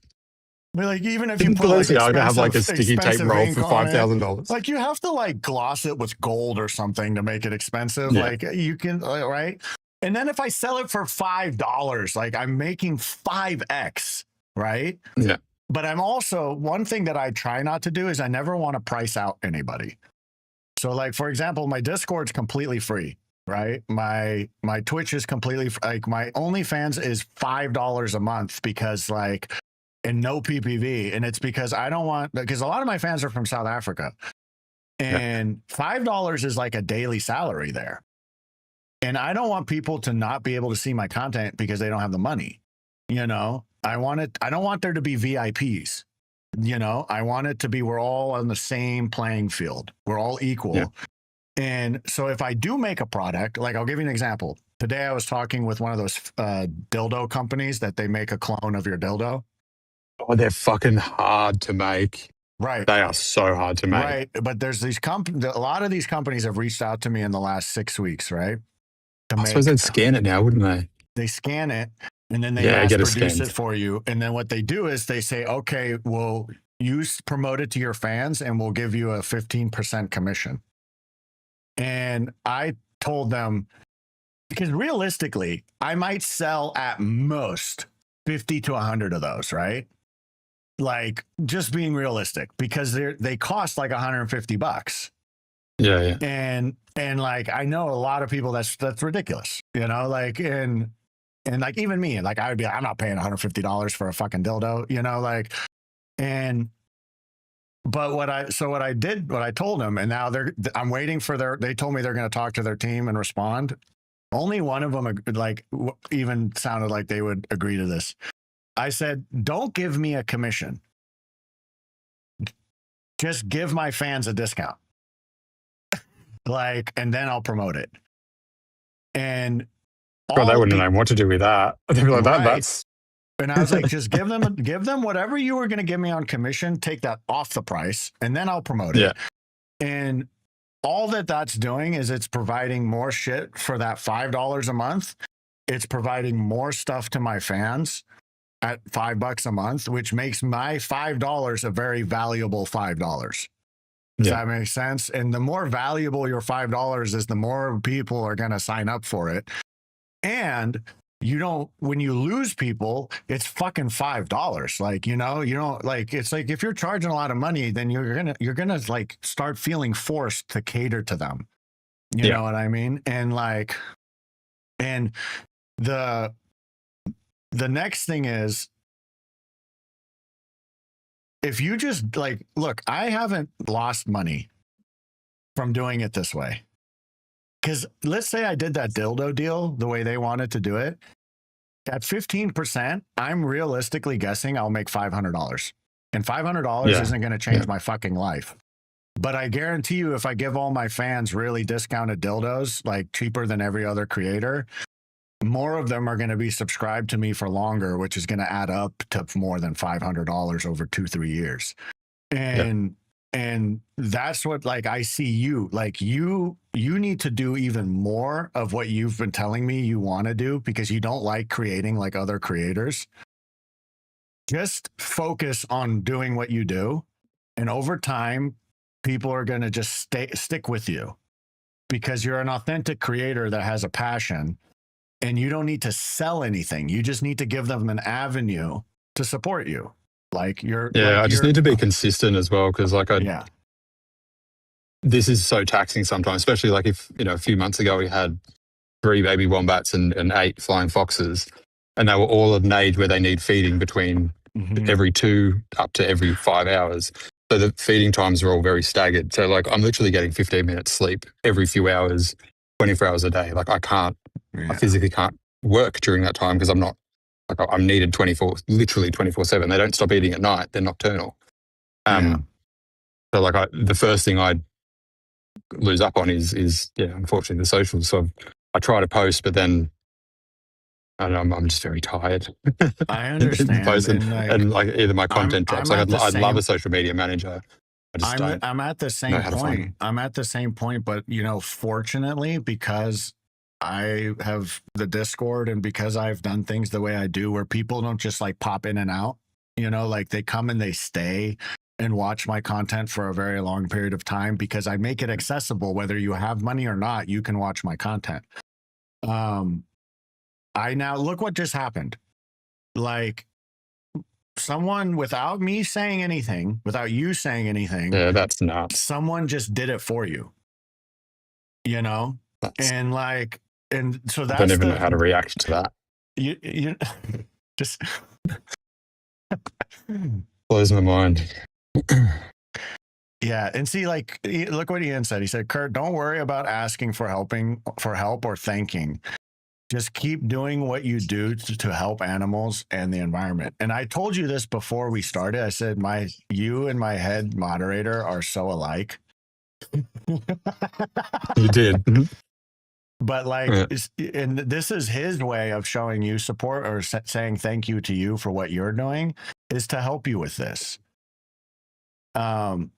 But like, even if you put like, have like a sticky tape roll for $5,000, like you have to like gloss it with gold or something to make it expensive. Yeah. Like you can, right? And then if I sell it for $5, like I'm making 5x, right? Yeah. But I'm also, one thing that I try not to do is I never want to price out anybody. So like, for example, my Discord's completely free, right? My Twitch is completely, like my OnlyFans is $5 a month, because like and no PPV. And it's because I don't want, because a lot of my fans are from South Africa, and $5 is like a daily salary there. And I don't want people to not be able to see my content because they don't have the money. You know, I don't want there to be VIPs. You know, I want it to be, we're all on the same playing field. We're all equal. Yeah. And so if I do make a product, like I'll give you an example. Today I was talking with one of those dildo companies that they make a clone of your dildo. Oh, they're fucking hard to make. Right. They are so hard to make. Right. But there's these a lot of these companies have reached out to me in the last 6 weeks, right? I suppose they'd scan it now, wouldn't they? They scan it and then they mass produce it for you. And then what they do is they say, okay, we'll promote it to your fans and we'll give you a 15% commission. And I told them, because realistically, I might sell at most 50 to 100 of those, right? Like, just being realistic, because they cost like $150. Yeah. And like, I know a lot of people that's ridiculous, you know, like, and like, even me, like, I would be like, I'm not paying $150 for a fucking dildo, you know, like, but what I told them, and now I'm waiting for they told me they're going to talk to their team and respond. Only one of them like even sounded like they would agree to this. I said, don't give me a commission. Just give my fans a discount. Like, and then I'll promote it. And God, they wouldn't know what to do with that. They'd be like, that's. And I was like, just give them whatever you were going to give me on commission, take that off the price, and then I'll promote it. Yeah. And all that's doing is it's providing more shit for that $5 a month. It's providing more stuff to my fans at $5 a month, which makes my $5 a very valuable $5. Does that make sense? And the more valuable your $5 is, the more people are going to sign up for it. And when you lose people, it's fucking $5. Like, you don't like, it's like, if you're charging a lot of money, then you're gonna like start feeling forced to cater to them. You know what I mean? And like, and the next thing is, if you just like, look, I haven't lost money from doing it this way. Because let's say I did that dildo deal the way they wanted to do it. At 15%, I'm realistically guessing I'll make $500. And $500 isn't going to change my fucking life. But I guarantee you, if I give all my fans really discounted dildos, like cheaper than every other creator, more of them are going to be subscribed to me for longer, which is going to add up to more than $500 over 2-3 years. And that's what, like, I see you, like, you need to do even more of what you've been telling me you want to do, because you don't like creating like other creators. Just focus on doing what you do. And over time, people are going to just stick with you, because you're an authentic creator that has a passion, and you don't need to sell anything. You just need to give them an avenue to support you. Like I just need to be consistent as well, because like this is so taxing sometimes, especially like if, a few months ago we had 3 baby wombats and 8 flying foxes, and they were all of an age where they need feeding between every 2 up to every 5 hours. So the feeding times are all very staggered. So like I'm literally getting 15 minutes sleep every few hours, 24 hours a day. Like I physically can't work during that time, because I'm needed literally 24/7. They don't stop eating at night. They're nocturnal. So like the first thing I lose up on is unfortunately the socials. So I try to post, but then I don't know, I'm just very tired. I understand. and like either my content drops. Like I'd love a social media manager. I'm at the same point. I'm at the same point, but fortunately, because I have the Discord, and because I've done things the way I do, where people don't just like pop in and out, like they come and they stay and watch my content for a very long period of time, because I make it accessible. Whether you have money or not, you can watch my content. I now look what just happened. Like, someone, without me saying anything, without you saying anything. Yeah, that's nuts. Someone just did it for you. And like, and so that's, I don't even know how to react to that. You just Blows my mind. Yeah, and see, like, look what Ian said. He said, "Kurt, don't worry about asking for help or thanking. Just keep doing what you do to help animals and the environment." And I told you this before we started. I said, you and my head moderator are so alike. You did. But like, Yeah. and this is his way of showing you support or saying thank you to you for what you're doing, is to help you with this. And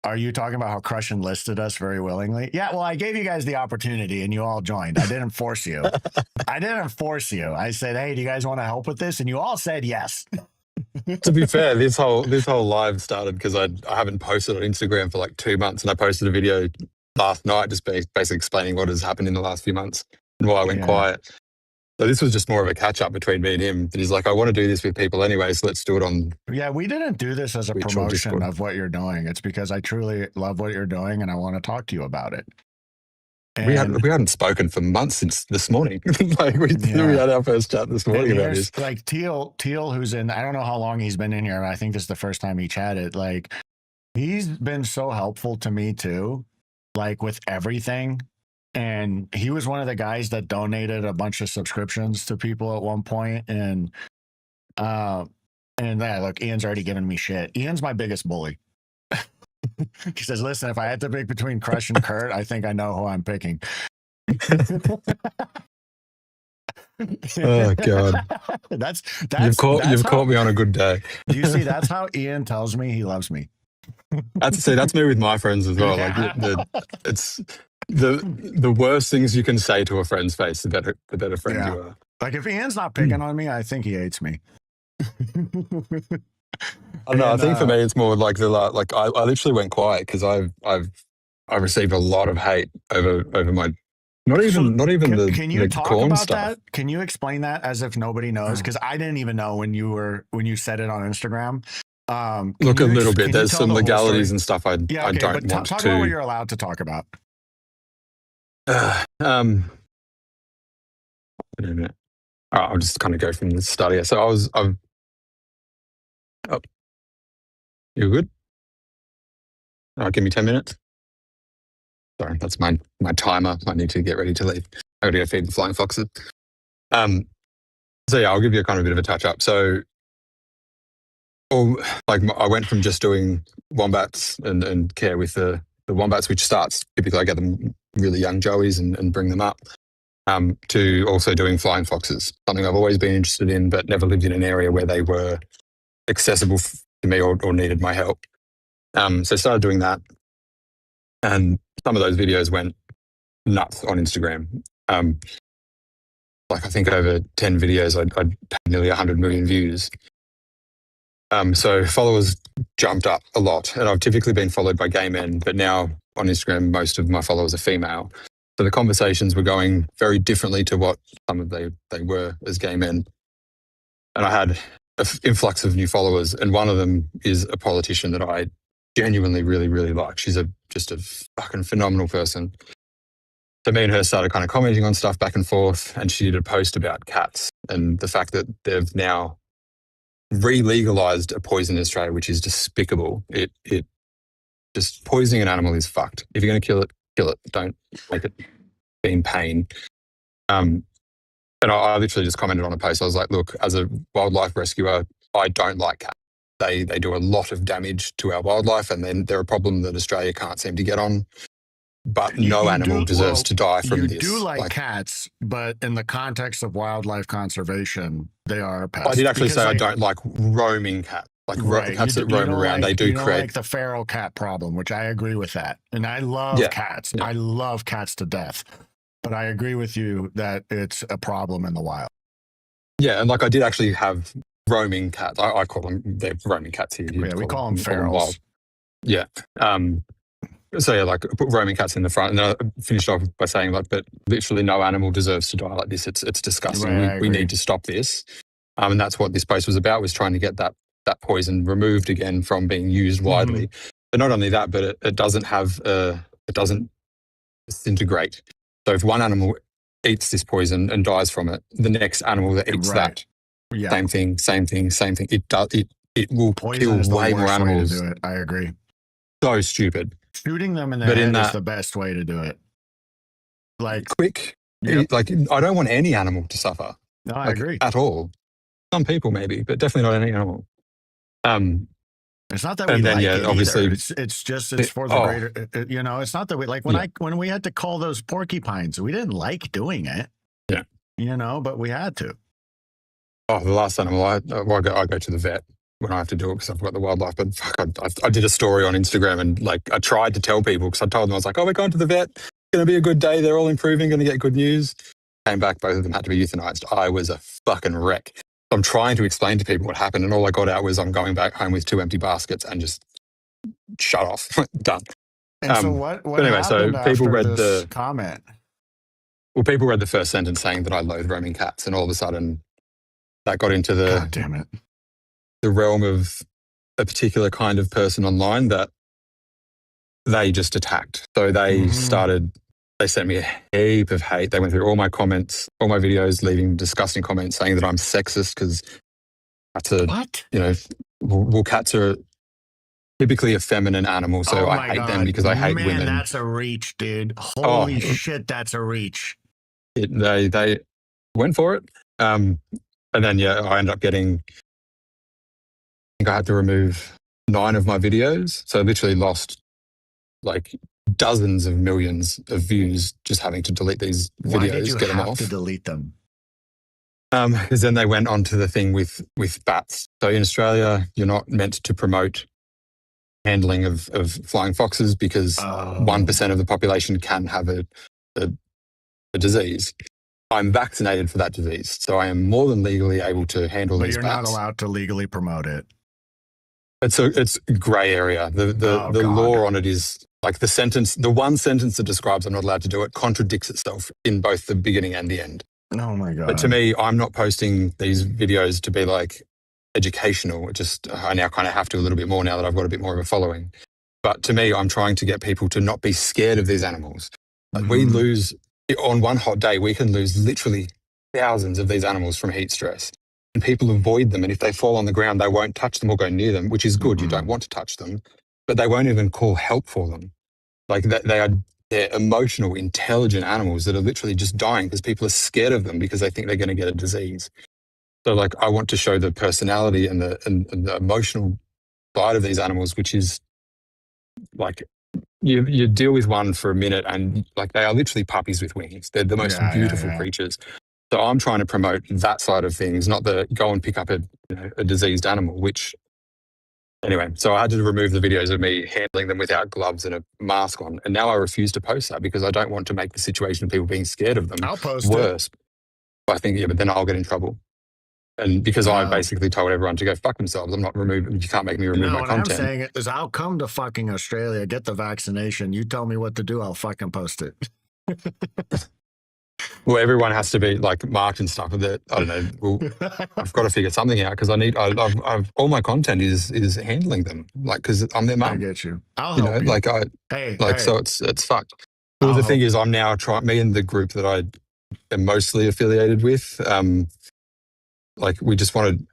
are you talking about how Crush enlisted us very willingly? Yeah, well, I gave you guys the opportunity and you all joined. I didn't force you. I said, hey, do you guys want to help with this? And you all said yes. To be fair, this whole live started because I haven't posted on Instagram for like 2 months, and I posted a video last night just basically explaining what has happened in the last few months and why I went quiet. So this was just more of a catch up between me and him. But he's like, I want to do this with people anyway, so let's do it on. Yeah, we didn't do this as a promotion of what you're doing. It's because I truly love what you're doing and I want to talk to you about it. And we hadn't spoken for months since this morning. Like we had our first chat this morning about this. Like Teal, who's in, I don't know how long he's been in here. I think this is the first time he chatted. Like, he's been so helpful to me too, like with everything. And he was one of the guys that donated a bunch of subscriptions to people at one point. And yeah, look, Ian's already given me shit. Ian's my biggest bully. He says, listen, if I had to pick between Crush and Kurt, I think I know who I'm picking. Oh God. That's you've caught me on a good day. You see, that's how Ian tells me he loves me. That's me with my friends as well. Yeah. Like it's the worst things you can say to a friend's face, the better friend you are. Like if Ian's not picking on me, I think he hates me. I don't know. I think for me, it's more like I literally went quiet because I've received a lot of hate over my. Not even Can you the talk corn about stuff. that? Can you explain that as if nobody knows? Because I didn't even know when you said it on Instagram. Look, a little bit. There's some legalities and stuff I don't want to. Talk about what you're allowed to talk about. Wait a minute. I'll just kind of go from the start here. So you're good? Give me 10 minutes. Sorry, that's my timer. I need to get ready to leave. I got to go feed the flying foxes. So yeah, I'll give you a kind of a bit of a touch up. So, I went from just doing wombats and care with the wombats, which starts typically I get them really young joeys and bring them up, to also doing flying foxes, something I've always been interested in, but never lived in an area where they were accessible to me or needed my help. So I started doing that, and some of those videos went nuts on Instagram. Like I think over 10 videos, I'd had nearly 100 million views. So followers jumped up a lot, and I've typically been followed by gay men, but now on Instagram, most of my followers are female. So the conversations were going very differently to what some of they were as gay men. And I had an influx of new followers, and one of them is a politician that I genuinely really, really like. She's just a fucking phenomenal person. So me and her started kind of commenting on stuff back and forth, and she did a post about cats and the fact that they've now re-legalized a poison in Australia, which is despicable. It just poisoning an animal is fucked. If you're going to kill it, kill it. Don't make it be in pain. And I literally just commented on a post. I was like, look, as a wildlife rescuer, I don't like cats. They do a lot of damage to our wildlife, and then they're a problem that Australia can't seem to get on. But no animal deserves to die from this. You do like cats, but in the context of wildlife conservation, they are a pest. I did actually say I don't like roaming cats. Like cats that roam around, they do create like the feral cat problem, which I agree with that. And I love cats. Yeah. I love cats to death. But I agree with you that it's a problem in the wild. Yeah, and like I did actually have roaming cats. I call them, they're roaming cats here. Yeah, we call them ferals. Yeah. So yeah, like put roaming cats in the front, and I finished off by saying like, but literally no animal deserves to die like this. It's disgusting. Right, we need to stop this. And that's what this post was about, was trying to get that poison removed again from being used widely. Mm-hmm. But not only that, but it doesn't have it doesn't disintegrate. So if one animal eats this poison and dies from it, the next animal that eats Right. that, Yeah. same thing. It will Poison kill is the way more worst way to animals. do it. I agree. So stupid. Shooting them in the But in head is that- the best way to do it. Like, Quick. Yep. Like, I don't want any animal to suffer. no, I Like, agree. at all. Some people maybe, but definitely not any animal. It's not that we and then, like yeah, it obviously- either. It's just it's for the Oh. greater. You know, it's not that we like when we had to call those porcupines. We didn't like doing it. Yeah. You know, but we had to. Oh, the last animal, I go to the vet when I have to do it because I've got the wildlife. But fuck, I did a story on Instagram and like I tried to tell people because I told them, I was like, oh, we're going to the vet. It's going to be a good day. They're all improving, going to get good news. Came back, both of them had to be euthanized. I was a fucking wreck. I'm trying to explain to people what happened, and all I got out was I'm going back home with 2 empty baskets and just shut off. Done. And so what but anyway, so happened people after read this the- comment? Well, people read the first sentence saying that I loathe roaming cats, and all of a sudden that got into God damn it. the realm of a particular kind of person online that they just attacked. So they they sent me a heap of hate. They went through all my comments, all my videos, leaving disgusting comments saying that I'm sexist because that's What? well, cats are typically a feminine animal. So Oh I my hate God. them because I hate Man, women. that's a reach, dude. Holy Oh. shit, that's a reach. They went for it. And then, yeah, I ended up getting, I think I had to remove 9 of my videos. So I literally lost like dozens of millions of views just having to delete these videos, Why did you get them have off. to delete them? Because then they went on to the thing with bats. So in Australia, you're not meant to promote handling of flying foxes because 1% of the population can have a disease. I'm vaccinated for that disease, so I am more than legally able to handle But these you're bats. not allowed to legally promote it. It's a grey area. The God. law on it is like the one sentence that describes I'm not allowed to do it contradicts itself in both the beginning and the end. Oh my God. But to me, I'm not posting these videos to be like educational. I now kind of have to a little bit more now that I've got a bit more of a following. But to me, I'm trying to get people to not be scared of these animals. Like we lose, on one hot day, we can lose literally thousands of these animals from heat stress. And people avoid them. And if they fall on the ground, they won't touch them or go near them, which is good. You don't want to touch them. But they won't even call help for them. Like they're emotional, intelligent animals that are literally just dying because people are scared of them because they think they're going to get a disease. So like I want to show the personality and the emotional side of these animals, which is like you deal with one for a minute and like they are literally puppies with wings. They're the most beautiful creatures. So I'm trying to promote that side of things, not the go and pick up a diseased animal, which anyway, so I had to remove the videos of me handling them without gloves and a mask on. And now I refuse to post that because I don't want to make the situation of people being scared of them I'll post worse. I think, but then I'll get in trouble. And because I No. basically told everyone to go fuck themselves, I'm not removing, you can't make me remove my what content. I'm saying is I'll come to fucking Australia, get the vaccination. You tell me what to do, I'll fucking post it. Well, everyone has to be like marked and stuff with it. I don't know. Well, I've got to figure something out because I've all my content is handling them, like, because I'm their I mum. get you. I'll help you. Like Hey, so it's fucked. Well, the thing is, I'm now trying. Me and the group that I am mostly affiliated with, like we just want to.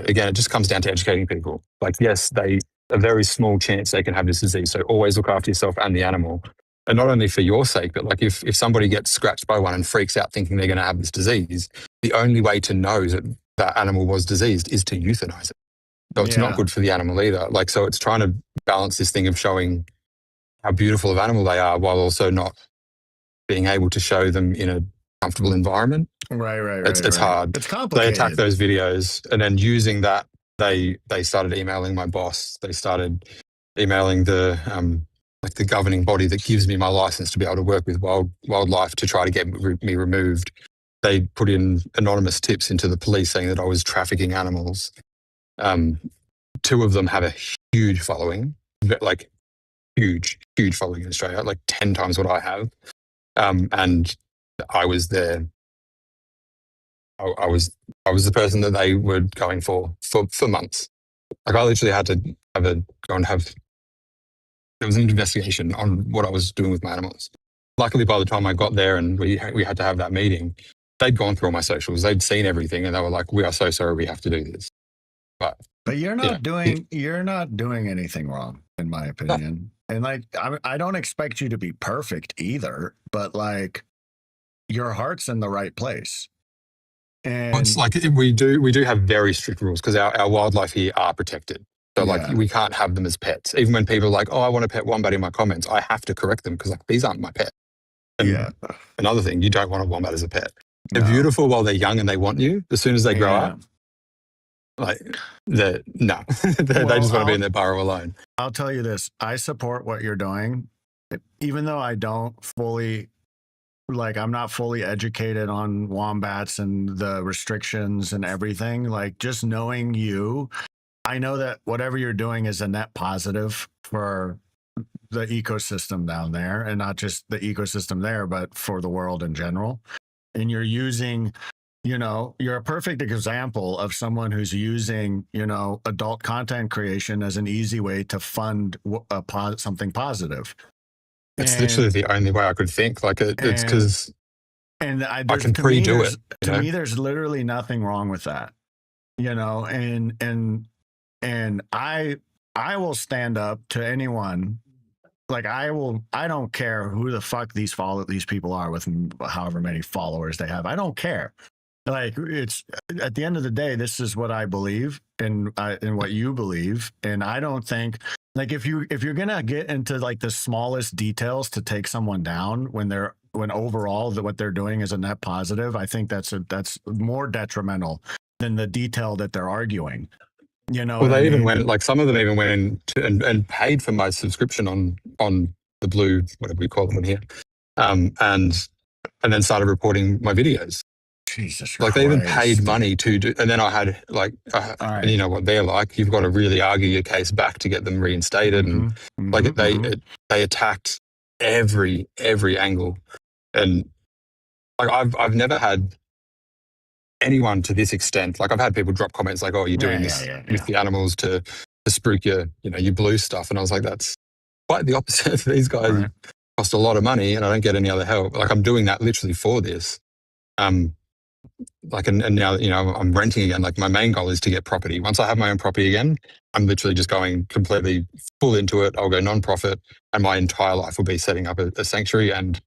Again, it just comes down to educating people. Like, yes, a very small chance they can have this disease. So always look after yourself and the animal. And not only for your sake, but like if somebody gets scratched by one and freaks out thinking they're going to have this disease, the only way to know that that animal was diseased is to euthanize it. So it's not good for the animal either. Like, so it's trying to balance this thing of showing how beautiful of animal they are while also not being able to show them in a comfortable environment. Right. It's hard. It's complicated. They attacked those videos and then using that, they started emailing my boss. They started emailing the governing body that gives me my license to be able to work with wildlife to try to get me removed. They put in anonymous tips into the police saying that I was trafficking animals. 2 of them have a huge following, like huge following in Australia, like 10 times what I have. And I was there. I was the person that they were going for months. Like I literally had to go and have. There was an investigation on what I was doing with my animals. luckily, by the time I got there and we had to have that meeting, they'd gone through all my socials, they'd seen everything, and they were like, "We are so sorry, we have to do this." But you're you know, not doing anything wrong, in my opinion. And like, I don't expect you to be perfect either, but like, your heart's in the right place. And it's like we do have very strict rules because our wildlife here are protected. So like Yeah. we can't have them as pets. Even when people are like, "Oh, I want a pet wombat," in my comments, I have to correct them because like these aren't my pet. And Yeah. another thing, you don't want a wombat as a pet. They're No. beautiful while they're young and they want you. As soon as they grow Yeah. up, like they just want to be in their burrow alone. I'll tell you this: I support what you're doing, even though I don't fully. Like, I'm not fully educated on wombats and the restrictions and everything. Like, just knowing you, I know that whatever you're doing is a net positive for the ecosystem down there, and not just the ecosystem there, but for the world in general. And you're using, you're a perfect example of someone who's using, adult content creation as an easy way to fund something positive. It's literally the only way I could think. Like it's because I can pre-do it. To me, there's literally nothing wrong with that, and I will stand up to anyone. Like I don't care who the fuck these people are with however many followers they have. I don't care. Like, it's at the end of the day, this is what I believe and what you believe. And I don't think, like, if you're gonna get into like the smallest details to take someone down when overall what they're doing is a net positive, I think that's more detrimental than the detail that they're arguing. Well, they even went, like, some of them even went in and paid for my subscription on the blue, whatever we call them here, and then started reporting my videos. Jesus Christ. Like, they even paid money to do, and then I had like, and you know what they're like. You've got to really argue your case back to get them reinstated, and like they attacked every angle, and like I've never had anyone to this extent. Like, I've had people drop comments like, "Oh, you're doing this with the animals to spruik your blue stuff," and I was like, that's quite the opposite. These guys cost a lot of money, and I don't get any other help. Like, I'm doing that literally for this. Like, and now, I'm renting again. Like, my main goal is to get property. Once I have my own property again, I'm literally just going completely full into it. I'll go non-profit, and my entire life will be setting up a sanctuary, and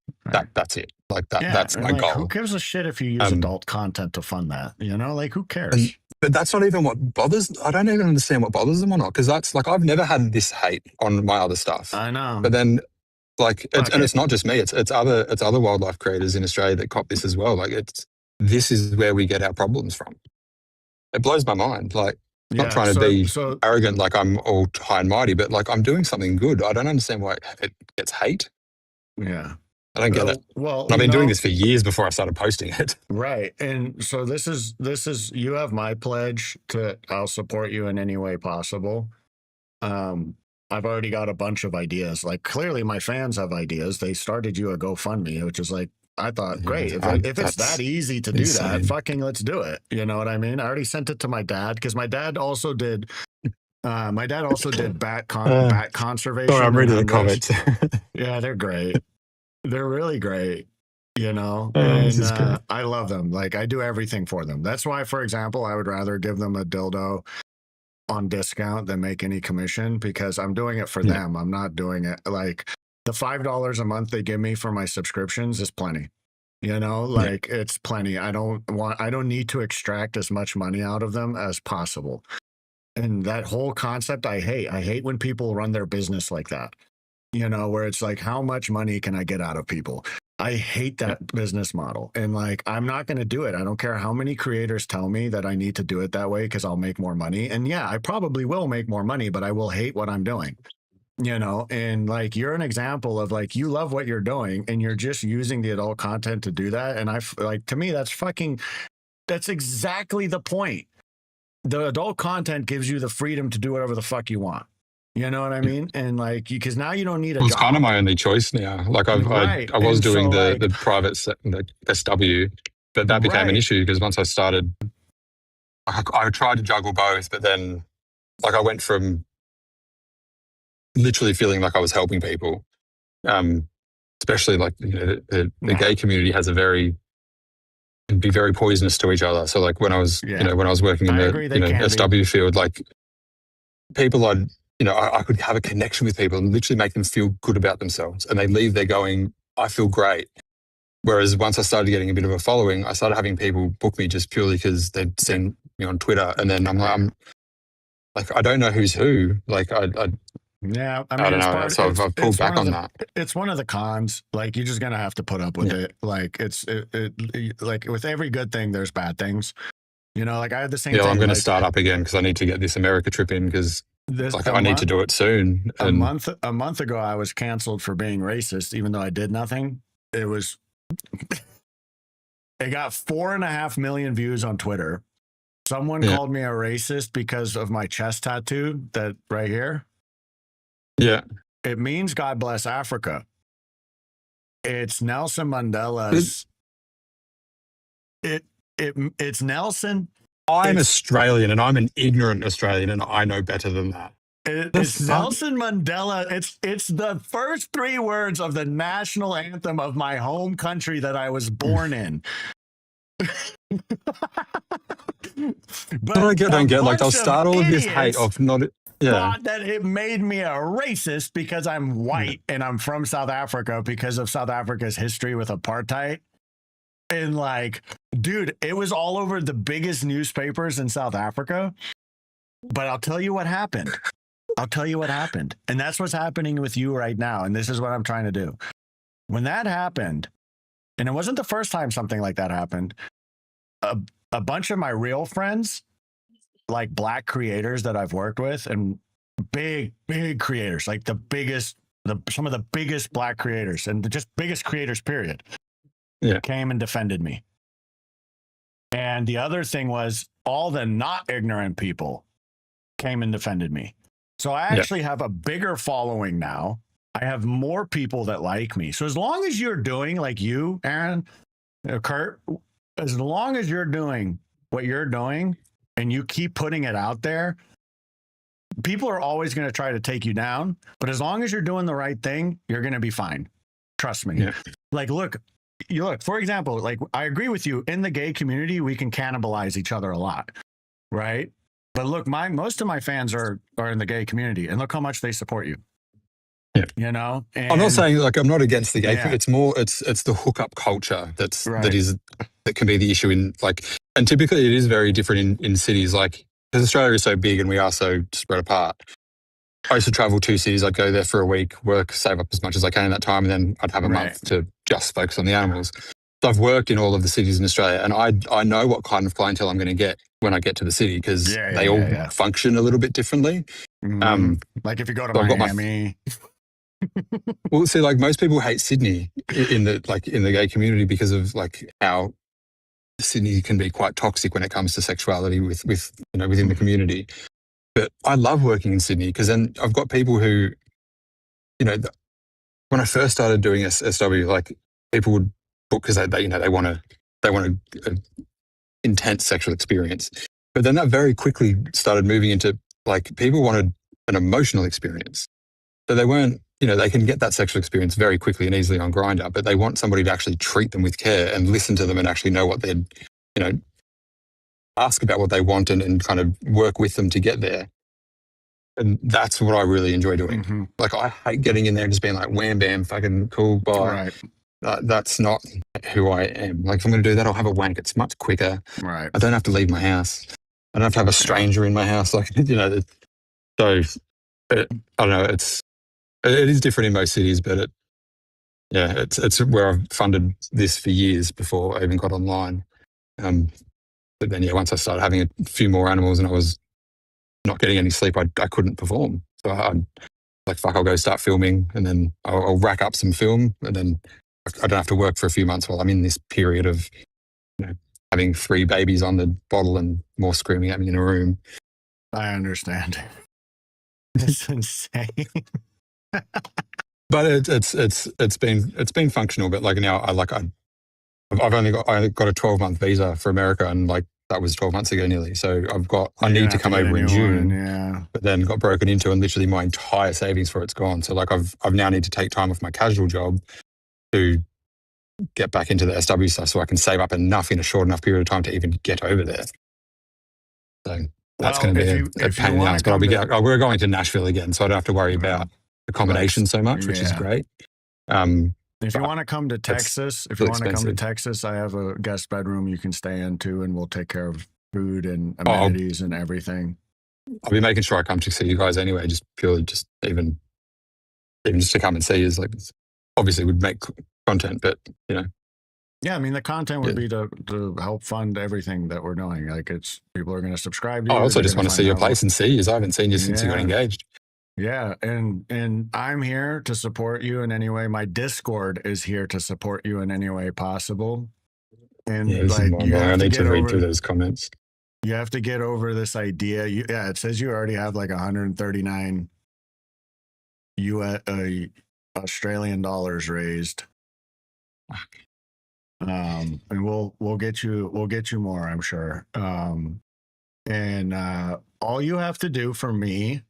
that's it. Like that's my goal. Who gives a shit if you use adult content to fund that? Like, who cares? But that's not even what bothers. I don't even understand what bothers them or not, because that's like, I've never had this hate on my other stuff. I know. But then, like, it's not just me. It's other wildlife creators in Australia that cop this as well. Like, this is where we get our problems from. It blows my mind. Like, I'm not trying to be arrogant, like I'm all high and mighty, but like, I'm doing something good. I don't understand why it gets hate. Yeah. I don't get it. Well, and I've been doing this for years before I started posting it. Right. And so this is, you have my pledge to, I'll support you in any way possible. I've already got a bunch of ideas. Like, clearly my fans have ideas. They started you a GoFundMe, which is like, I thought, great. If it's that easy to do that, fucking let's do it. You know what I mean? I already sent it to my dad, because my dad also did bat conservation. Sorry, I'm reading the comments. Yeah, they're great. They're really great, and I love them. Like, I do everything for them. That's why, for example, I would rather give them a dildo on discount than make any commission, because I'm doing it for them. I'm not doing it like the $5 a month they give me for my subscriptions is plenty. It's plenty. I don't need to extract as much money out of them as possible. And that whole concept, I hate when people run their business like that. Where it's like, how much money can I get out of people? I hate that business model. And like, I'm not going to do it. I don't care how many creators tell me that I need to do it that way because I'll make more money. And yeah, I probably will make more money, but I will hate what I'm doing. And like, you're an example of, like, you love what you're doing and you're just using the adult content to do that. And to me, that's exactly the point. The adult content gives you the freedom to do whatever the fuck you want. You know what I mean? And like, because now you don't need a job. It's kind of my only choice now. Like, I was doing the private the SW, but that became an issue because once I started, I tried to juggle both, but then like, I went from literally feeling like I was helping people to especially like the gay community has can be very poisonous to each other. So like when I was when I was working in I the agree, they can be. SW field, like people I could have a connection with people and literally make them feel good about themselves, and they leave there going, I feel great. Whereas once I started getting a bit of a following, I started having people book me just purely because they'd seen me on Twitter, and then I'm like, I don't know who's who. Like yeah, I I mean, don't know. So I've pulled back on that. It's one of the cons. Like, you're just gonna have to put up with it. Like, like with every good thing, there's bad things. You know, like I had the same. Yeah, thing, I'm going to like, start up again because I need to get this America trip in because like I need to do it soon. A month ago, I was canceled for being racist, even though I did nothing. It got 4.5 million views on Twitter. Someone called me a racist because of my chest tattoo that right here. Yeah. It means God bless Africa. It's Nelson Mandela's. It's Nelson. I'm Australian and I'm an ignorant Australian and I know better than that. It's Nelson Mandela. It's the first 3 words of the national anthem of my home country that I was born in. But I don't get like they'll start all of this hate off thought that it made me a racist because I'm white and I'm from South Africa because of South Africa's history with apartheid. And like, dude, it was all over the biggest newspapers in South Africa. But I'll tell you what happened. And that's what's happening with you right now. And this is what I'm trying to do. When that happened, and it wasn't the first time something like that happened, a bunch of my real friends, like black creators that I've worked with, and big creators, like some of the biggest black creators and just biggest creators, period, came and defended me. And the other thing was all the not ignorant people came and defended me. So I actually have a bigger following now. I have more people that like me. So as long as you're doing, like you, Aaron, Kurt, as long as you're doing what you're doing and you keep putting it out there, people are always going to try to take you down. But as long as you're doing the right thing, you're going to be fine. Trust me. Yeah. Like, look, for example, like I agree with you, in the gay community, we can cannibalize each other a lot. Right. But look, most of my fans are in the gay community, and look how much they support you. Yeah. You know, and I'm not saying like I'm not against the gay. It's more it's the hookup culture that can be the issue in like, and typically it is very different in cities, like because Australia is so big and we are so spread apart. I used to travel 2 cities. I'd go there for a week, work, save up as much as I can in that time, and then I'd have a month to just focus on the animals. So I've worked in all of the cities in Australia, and I know what kind of clientele I'm going to get when I get to the city because they all function a little bit differently. Like if you go to Miami. Well, see, like most people hate Sydney in the gay community because of like how Sydney can be quite toxic when it comes to sexuality with within the community. But I love working in Sydney because then I've got people who, when I first started doing SW, like people would book because they want a intense sexual experience. But then that very quickly started moving into like people wanted an emotional experience. So they weren't, they can get that sexual experience very quickly and easily on Grindr, but they want somebody to actually treat them with care and listen to them and actually know what they'd, ask about what they want and kind of work with them to get there. And that's what I really enjoy doing. Mm-hmm. Like I hate getting in there and just being like, wham, bam, fucking cool, bye. Right. That's not who I am. Like if I'm going to do that, I'll have a wank. It's much quicker. Right. I don't have to leave my house. I don't have to have a stranger in my house. Like, so I don't know. It is different in most cities, but it's where I've funded this for years before I even got online. But then, once I started having a few more animals and I was not getting any sleep, I couldn't perform. So I'm like, fuck, I'll go start filming and then I'll rack up some film and then I don't have to work for a few months while I'm in this period of having 3 babies on the bottle and more screaming at me in a room. I understand. It's insane. But it's been functional. But like now, I've only got a 12-month visa for America, and like that was 12 months ago nearly. So I need to come over in June. But then got broken into, and literally my entire savings for it's gone. So like I've now need to take time off my casual job to get back into the SW stuff so I can save up enough in a short enough period of time to even get over there. So that's going to be a pain in the ass. But we're going to Nashville again, so I don't have to worry about accommodation so much, which is great. If you want to come to Texas, I have a guest bedroom you can stay into, and we'll take care of food and amenities and everything. I'll be making sure I come to see you guys anyway, just purely even just to come and see is like, obviously would make content, but Yeah, I mean, the content would be to help fund everything that we're doing. Like, it's people are going to subscribe to you. I also just want to see your place and see you. I haven't seen you since you got engaged. Yeah, and I'm here to support you in any way. My Discord is here to support you in any way possible. And I need to read through those comments. You have to get over this idea. It says you already have like 139 Australian dollars raised. And we'll get you more, I'm sure. And all you have to do for me,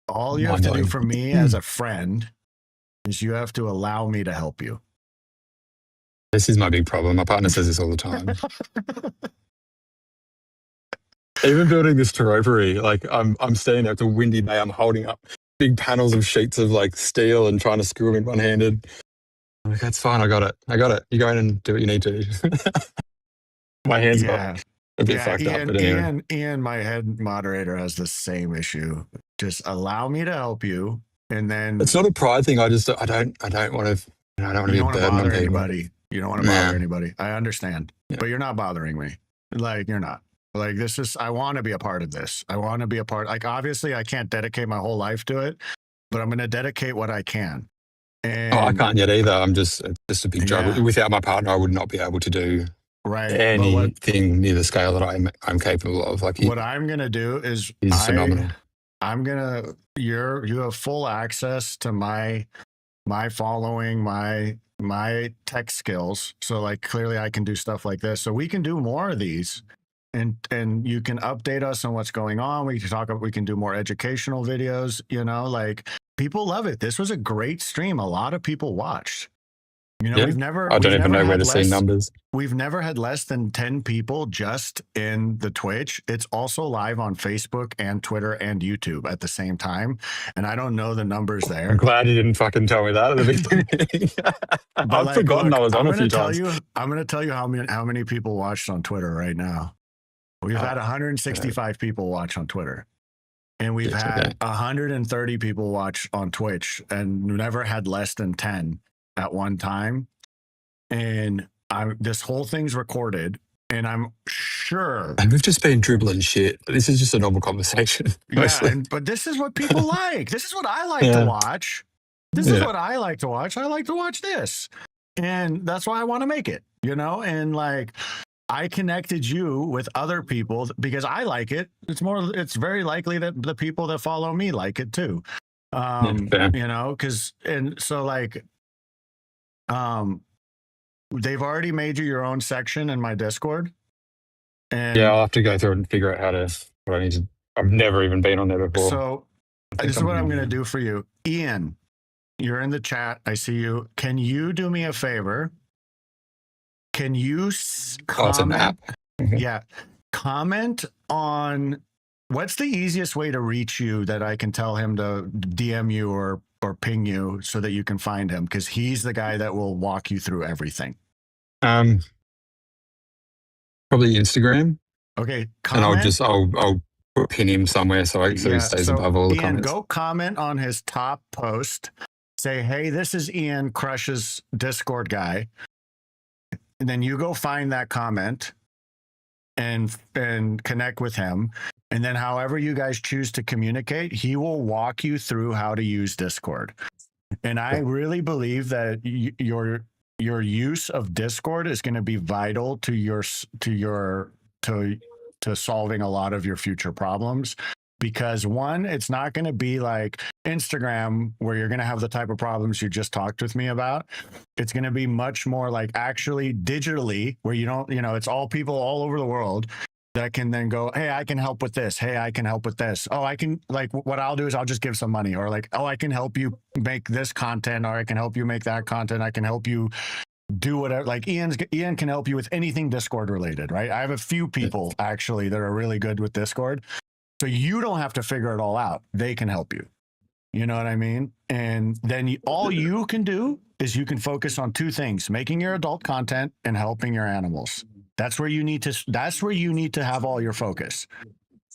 as a friend, is you have to allow me to help you. This is my big problem. My partner says this all the time. Even building this terrarium, like I'm standing there, it's a windy day, I'm holding up big panels of sheets of like steel and trying to screw them in one-handed. I'm like, that's fine, I got it. You go in and do what you need to. My hands are a bit fucked up. But anyway. Ian, my head moderator, has the same issue. Just allow me to help you, and then it's not a pride thing. I don't want to. I don't want to be a burden on anybody. You don't want to bother anybody. I understand, but you're not bothering me. Like, you're not. Like, this is. I want to be a part of this. I want to be a part. Like, obviously, I can't dedicate my whole life to it, but I'm going to dedicate what I can. And I can't yet either. I'm just a big job. Without my partner, I would not be able to do anything near the scale that I'm capable of. Like, what I'm going to do is he's phenomenal. You have full access to my following, my tech skills. So like, clearly I can do stuff like this. So we can do more of these, and you can update us on what's going on. We can do more educational videos, like, people love it. This was a great stream. A lot of people watched. I don't even know where to see numbers. We've never had less than 10 people just in the Twitch. It's also live on Facebook and Twitter and YouTube at the same time. And I don't know the numbers there. I'm glad you didn't fucking tell me that at the beginning. I've forgotten I was on a few times. I'm going to tell you how many people watched on Twitter right now. We've had 165 people watch on Twitter. And we've had 130 people watch on Twitch, and never had less than 10 at one time. And this whole thing's recorded, and I'm sure. And we've just been dribbling shit. This is just a normal conversation. But this is what people like. This is what I like to watch. This is what I like to watch. I like to watch this. And that's why I want to make it, and like, I connected you with other people because I like it. It's very likely that the people that follow me like it too. They've already made you your own section in my Discord. And I'll have to go through and figure out what I need to. I've never even been on there before. So this is what I'm going to do for you. Ian, you're in the chat. I see you. Can you do me a favor? Can you comment? Comment on what's the easiest way to reach you that I can tell him to DM you or ping you so that you can find him, because he's the guy that will walk you through everything. Probably Instagram. Okay, comment. And I'll pin him somewhere so he stays above all the comments. Go comment on his top post. Say, hey, this is Ian Crush's Discord guy. And then you go find that comment and connect with him. And then however you guys choose to communicate, he will walk you through how to use Discord. And I really believe that your use of Discord is going to be vital to solving a lot of your future problems. Because one, it's not going to be like Instagram where you're going to have the type of problems you just talked with me about. It's going to be much more like actually digitally where you don't, it's all people all over the world that can then go, hey, I can help with this. Hey, I can help with this. Oh, I can, like, what I'll do is I'll just give some money, or like, oh, I can help you make this content, or I can help you make that content. I can help you do whatever. Like Ian can help you with anything Discord related, right? I have a few people actually that are really good with Discord. So you don't have to figure it all out. They can help you. You know what I mean? And then all you can do is you can focus on two things: making your adult content and helping your animals. That's where you need to have all your focus.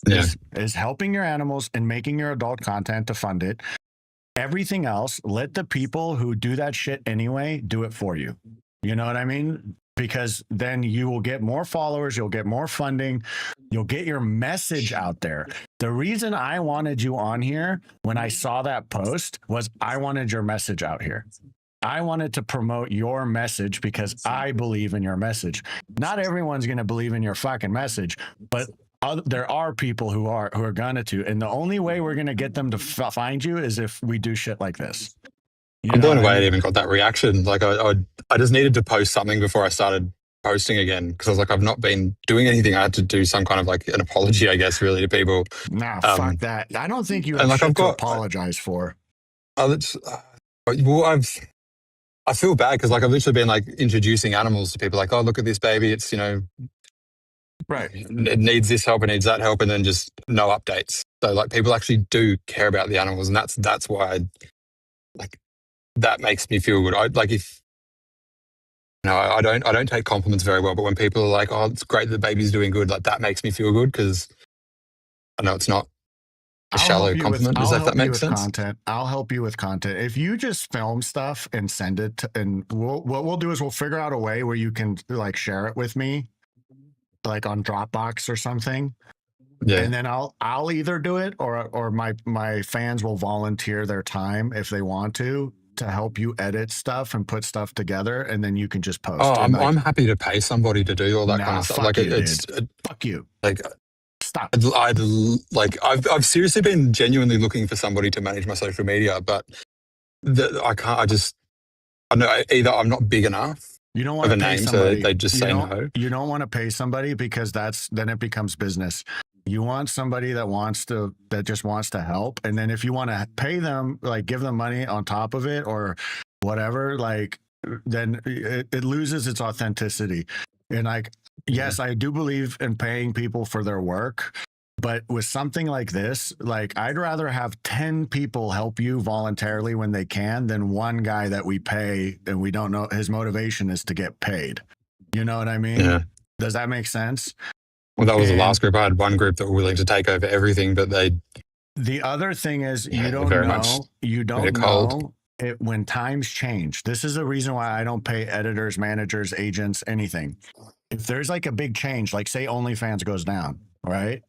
Yeah. Is helping your animals and making your adult content to fund it. Everything else, let the people who do that shit anyway do it for you. You know what I mean? Because then you will get more followers, you'll get more funding, you'll get your message out there. The reason I wanted you on here when I saw that post was I wanted your message out here. I wanted to promote your message because I believe in your message. Not everyone's going to believe in your fucking message, but there are people who are gonna to, and the only way we're gonna get them to find you is if we do shit like this. I'm blown away I even got that reaction. Like I just needed to post something before I started posting again, because I was like, I've not been doing anything. I had to do some kind of like an apology, I guess, really, to people. Nah, fuck that. I don't think you have like, shit to apologize for. Well, I feel bad because like I've literally been like introducing animals to people, like, oh, look at this baby. It's, right. It needs this help, it needs that help, and then just no updates. So like people actually do care about the animals, and that's why that makes me feel good. I don't take compliments very well, but when people are like, oh, it's great that the baby's doing good, like that makes me feel good, because I know it's not a shallow compliment. Does that make sense? Content. I'll help you with content. If you just film stuff and send it, and what we'll do is we'll figure out a way where you can like share it with me, like on Dropbox or something. Yeah. And then I'll either do it or my fans will volunteer their time if they want to help you edit stuff and put stuff together, and then you can just post. Oh, I'm happy to pay somebody to do all that kind of stuff. Like fuck you. Like stop. I've seriously been genuinely looking for somebody to manage my social media, but I can't. I know either I'm not big enough. You don't want to pay somebody. So they just say no. You don't want to pay somebody because then it becomes business. You want somebody that just wants to help. And then if you want to pay them, like give them money on top of it or whatever, like then it loses its authenticity. And like, yes, I do believe in paying people for their work. But with something like this, like I'd rather have 10 people help you voluntarily when they can than one guy that we pay and we don't know his motivation is to get paid. You know what I mean? Yeah. Does that make sense? Well, that was the last group. I had one group that were willing to take over everything, but the other thing is you don't know when times change. This is the reason why I don't pay editors, managers, agents, anything. If there's like a big change, like say OnlyFans goes down, right?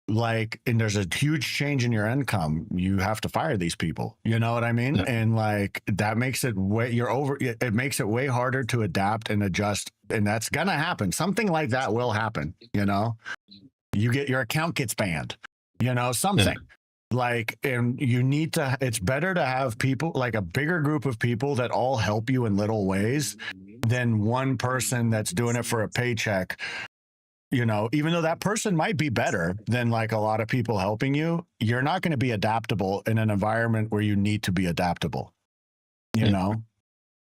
Like, and there's a huge change in your income, you have to fire these people. You know what I mean? Yeah. And like that makes it it makes it way harder to adapt and adjust. And that's gonna happen. Something like that will happen. Your account gets banned. Something. Yeah. Like, and it's better to have people, like a bigger group of people that all help you in little ways than one person that's doing it for a paycheck. Even though that person might be better than like a lot of people helping you, you're not going to be adaptable in an environment where you need to be adaptable,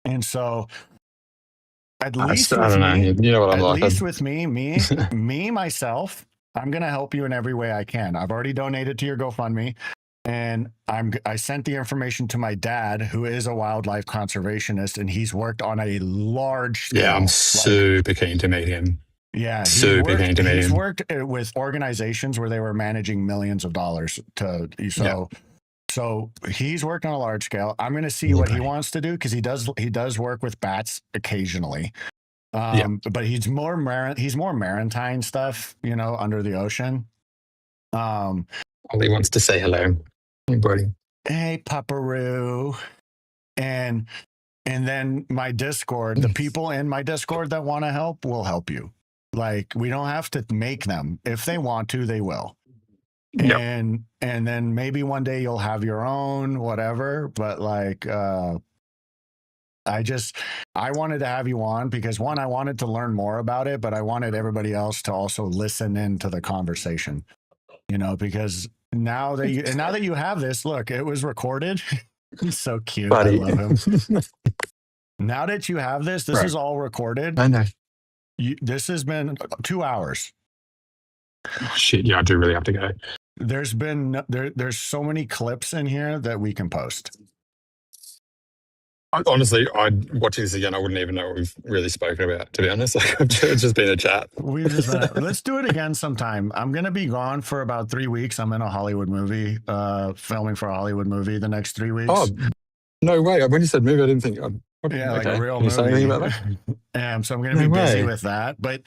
And so at least with me, myself, I'm going to help you in every way I can. I've already donated to your GoFundMe, and I sent the information to my dad, who is a wildlife conservationist, and he's worked on a large scale. Yeah, I'm super keen to meet him. Yeah, he's worked with organizations where they were managing millions of dollars so he's worked on a large scale. I'm going to see what he wants to do, because he does work with bats occasionally. But he's more maritime stuff, under the ocean. All he wants to say hello. Hey, buddy. Hey, Pupperoo. And then my Discord, the people in my Discord that want to help will help you. Like, we don't have to make them. If they want to, they will. Yep. And then maybe one day you'll have your own, whatever. But like, I wanted to have you on because one, I wanted to learn more about it, but I wanted everybody else to also listen into the conversation, because now that you have this, look, it was recorded. He's so cute. Buddy. I love him. Now that you have this Right. is all recorded. I know. This has been 2 hours. Oh, shit. Yeah, I do really have to go. There's there's so many clips in here that we can post. Honestly, watching this again, I wouldn't even know what we've really spoken about, to be honest. Like, it's just been a chat. Let's do it again sometime. I'm going to be gone for about 3 weeks. I'm in a Hollywood movie, filming for a Hollywood movie the next 3 weeks. Oh, no way. When you said movie, I didn't think. Yeah, like a real Can you say movie. anything about that? So I'm going to be busy with that. But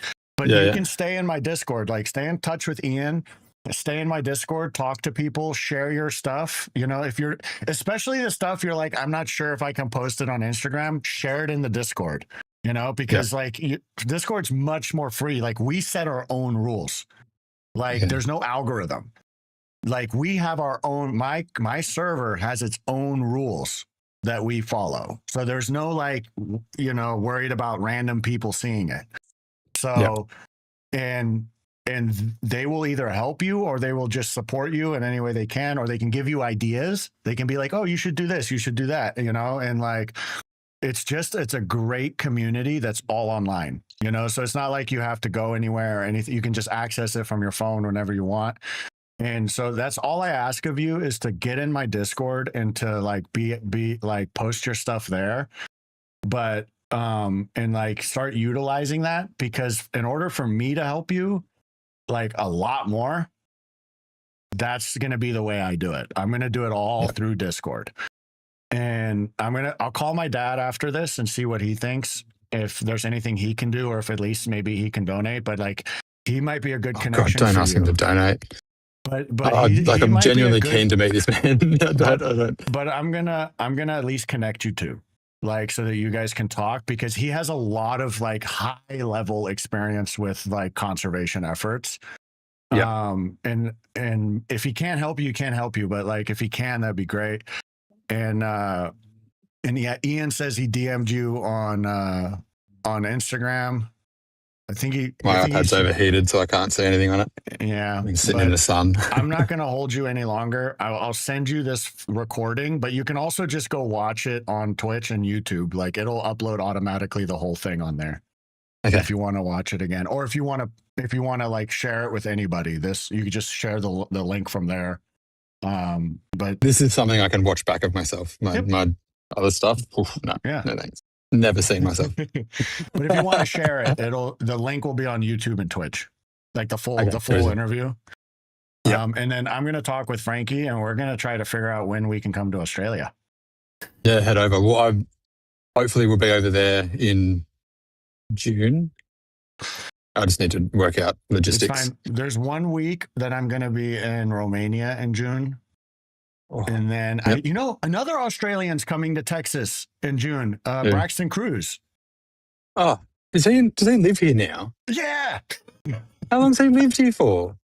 Yeah, you can stay in my Discord. Like, stay in touch with Ian. Stay in my Discord, talk to people, share your stuff. If you're, especially the stuff you're like, I'm not sure if I can post it on Instagram, share it in the Discord, because Discord's much more free. Like, we set our own rules. Like, there's no algorithm. Like, we have our own, my server has its own rules that we follow. So there's no worried about random people seeing it. So, and they will either help you or they will just support you in any way they can, or they can give you ideas. They can be like, oh, you should do this, you should do that, and like, it's a great community that's all online, so it's not like you have to go anywhere or anything. You can just access it from your phone whenever you want. And so that's all I ask of you, is to get in my Discord and to like be like, post your stuff there. But and like, start utilizing that, because in order for me to help you like a lot more, that's going to be the way I do it. I'm going to do it all through Discord. And I'll call my dad after this and see what he thinks, if there's anything he can do, or if at least maybe he can donate. But like, he might be a good connection. God, don't for ask you. him to donate. But I'm genuinely keen to meet this man. But I'm gonna at least connect you two, like, so that you guys can talk, because he has a lot of like high level experience with like conservation efforts. Yeah. And if he can't help you, he can't help you. But like, if he can, that'd be great. And yeah, Ian says he DM'd you on Instagram. I think my iPad's overheated, so I can't see anything on it. Yeah, I'm sitting in the sun. I'm not going to hold you any longer. I'll send you this recording, but you can also just go watch it on Twitch and YouTube. Like, it'll upload automatically the whole thing on there. Okay. If you want to watch it again, or if you want to like share it with anybody, you could just share the link from there. But this is something I can watch back of myself. My other stuff. Oof, no thanks. Never seen myself. But if you want to share it, the link will be on YouTube and Twitch, like the full interview. Yeah. And then I'm going to talk with Frankie, and we're going to try to figure out when we can come to Australia. Yeah, head over. Well, hopefully we'll be over there in June. I just need to work out logistics. It's fine. There's 1 week that I'm going to be in Romania in June. Oh, and then, another Australian's coming to Texas in June, Braxton Cruz. Oh, does he live here now? Yeah. How long's he lived here for?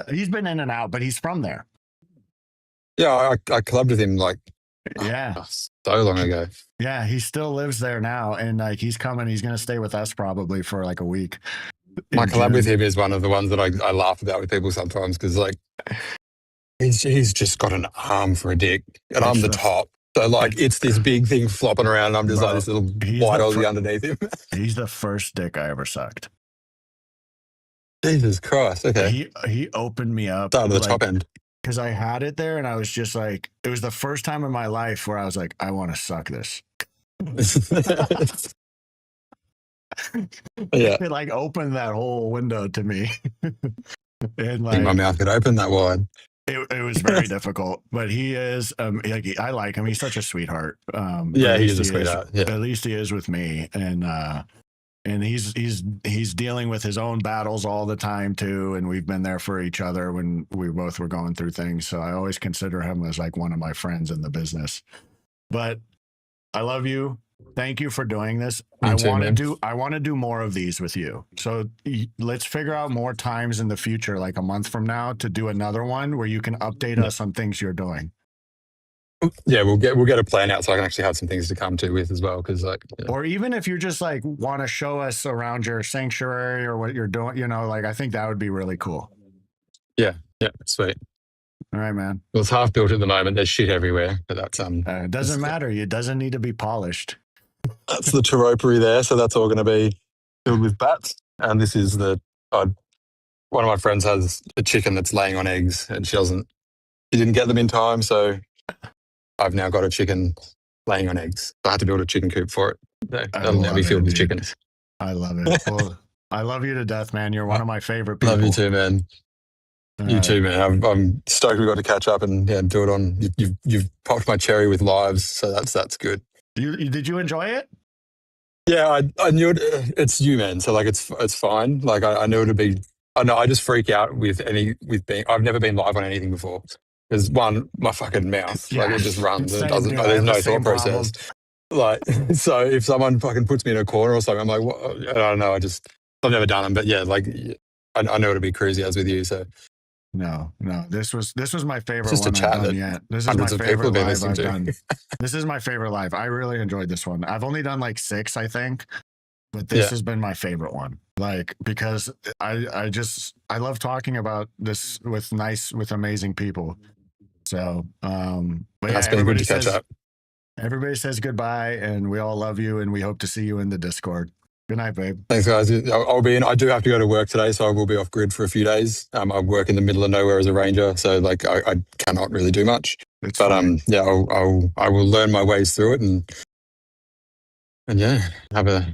He's been in and out, but he's from there. Yeah, I clubbed with him so long ago. Yeah, he still lives there now, and like, he's coming. He's going to stay with us probably for like a week. My collab with him is one of the ones that I laugh about with people sometimes, because like, he's just got an arm for a dick, and I'm the top. So like, it's this big thing flopping around, and I'm just like this little white Aussie underneath him. He's the first dick I ever sucked. Jesus Christ! Okay, he opened me up. Start at the top end, because I had it there, and I was just like, it was the first time in my life where I was like, I want to suck this. Yeah, it like opened that whole window to me. And like, my mouth could open that wide. It was very difficult, but he is. I like him. He is such a sweetheart. Yeah, he is a sweetheart. Yeah. At least he is with me, and he's dealing with his own battles all the time too. And we've been there for each other when we both were going through things. So I always consider him as like one of my friends in the business. But I love you. Thank you for doing this. I want to do more of these with you. So let's figure out more times in the future, like a month from now, to do another one where you can update us on things you're doing. Yeah, we'll get a plan out so I can actually have some things to come to with as well. Because like, yeah. Or even if you just like want to show us around your sanctuary or what you're doing, you know, like I think that would be really cool. Yeah, sweet. All right, man. Well, it's half built at the moment. There's shit everywhere, but that's It doesn't matter. It doesn't need to be polished. that's the teropery there. So that's all going to be filled with bats. And this is the one of my friends has a chicken that's laying on eggs, and she didn't get them in time, so I've now got a chicken laying on eggs. I had to build a chicken coop for it. That'll now be filled with chickens. I love it. Well, I love you to death, man. You're one of my favorite people. Love you too, man. You too, man. I'm stoked we got to catch up and do it on. You've popped my cherry with lives, so that's good. Did you enjoy it? Yeah, I knew it. It's you, man. So like, it's fine. Like I knew it'd be. I know. I just freak out with being. I've never been live on anything before. There's one, my fucking mouth, like it just runs and it doesn't. There's no thought process. Like, so if someone fucking puts me in a corner or something, I'm like, what? I don't know. I've never done them, but yeah, like I know it'll be crazy as with you. So no, this was my favorite just one a chat I've done yet. This is my favorite live I've done. This is my favorite live. I really enjoyed this one. I've only done like 6, I think, but this has been my favorite one. Like, because I love talking about this with amazing people. So, but that's been good to catch up. Everybody says goodbye, and we all love you, and we hope to see you in the Discord. Good night, babe. Thanks, guys. I'll be in. I do have to go to work today, so I will be off grid for a few days. I work in the middle of nowhere as a ranger, so like I cannot really do much. Yeah, I will learn my ways through it, and yeah, I don't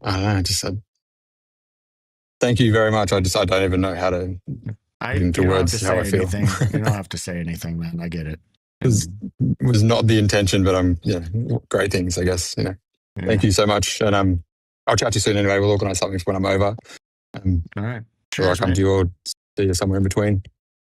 know. Just thank you very much. I don't even know how to put into words how I feel. You don't have to say anything, man. I get it. It was not the intention, but great things, I guess. You know. Yeah. Thank you so much, and I'll chat to you soon anyway. We'll organise something when I'm over. All right. Sure, I'll come to you or see you somewhere in between.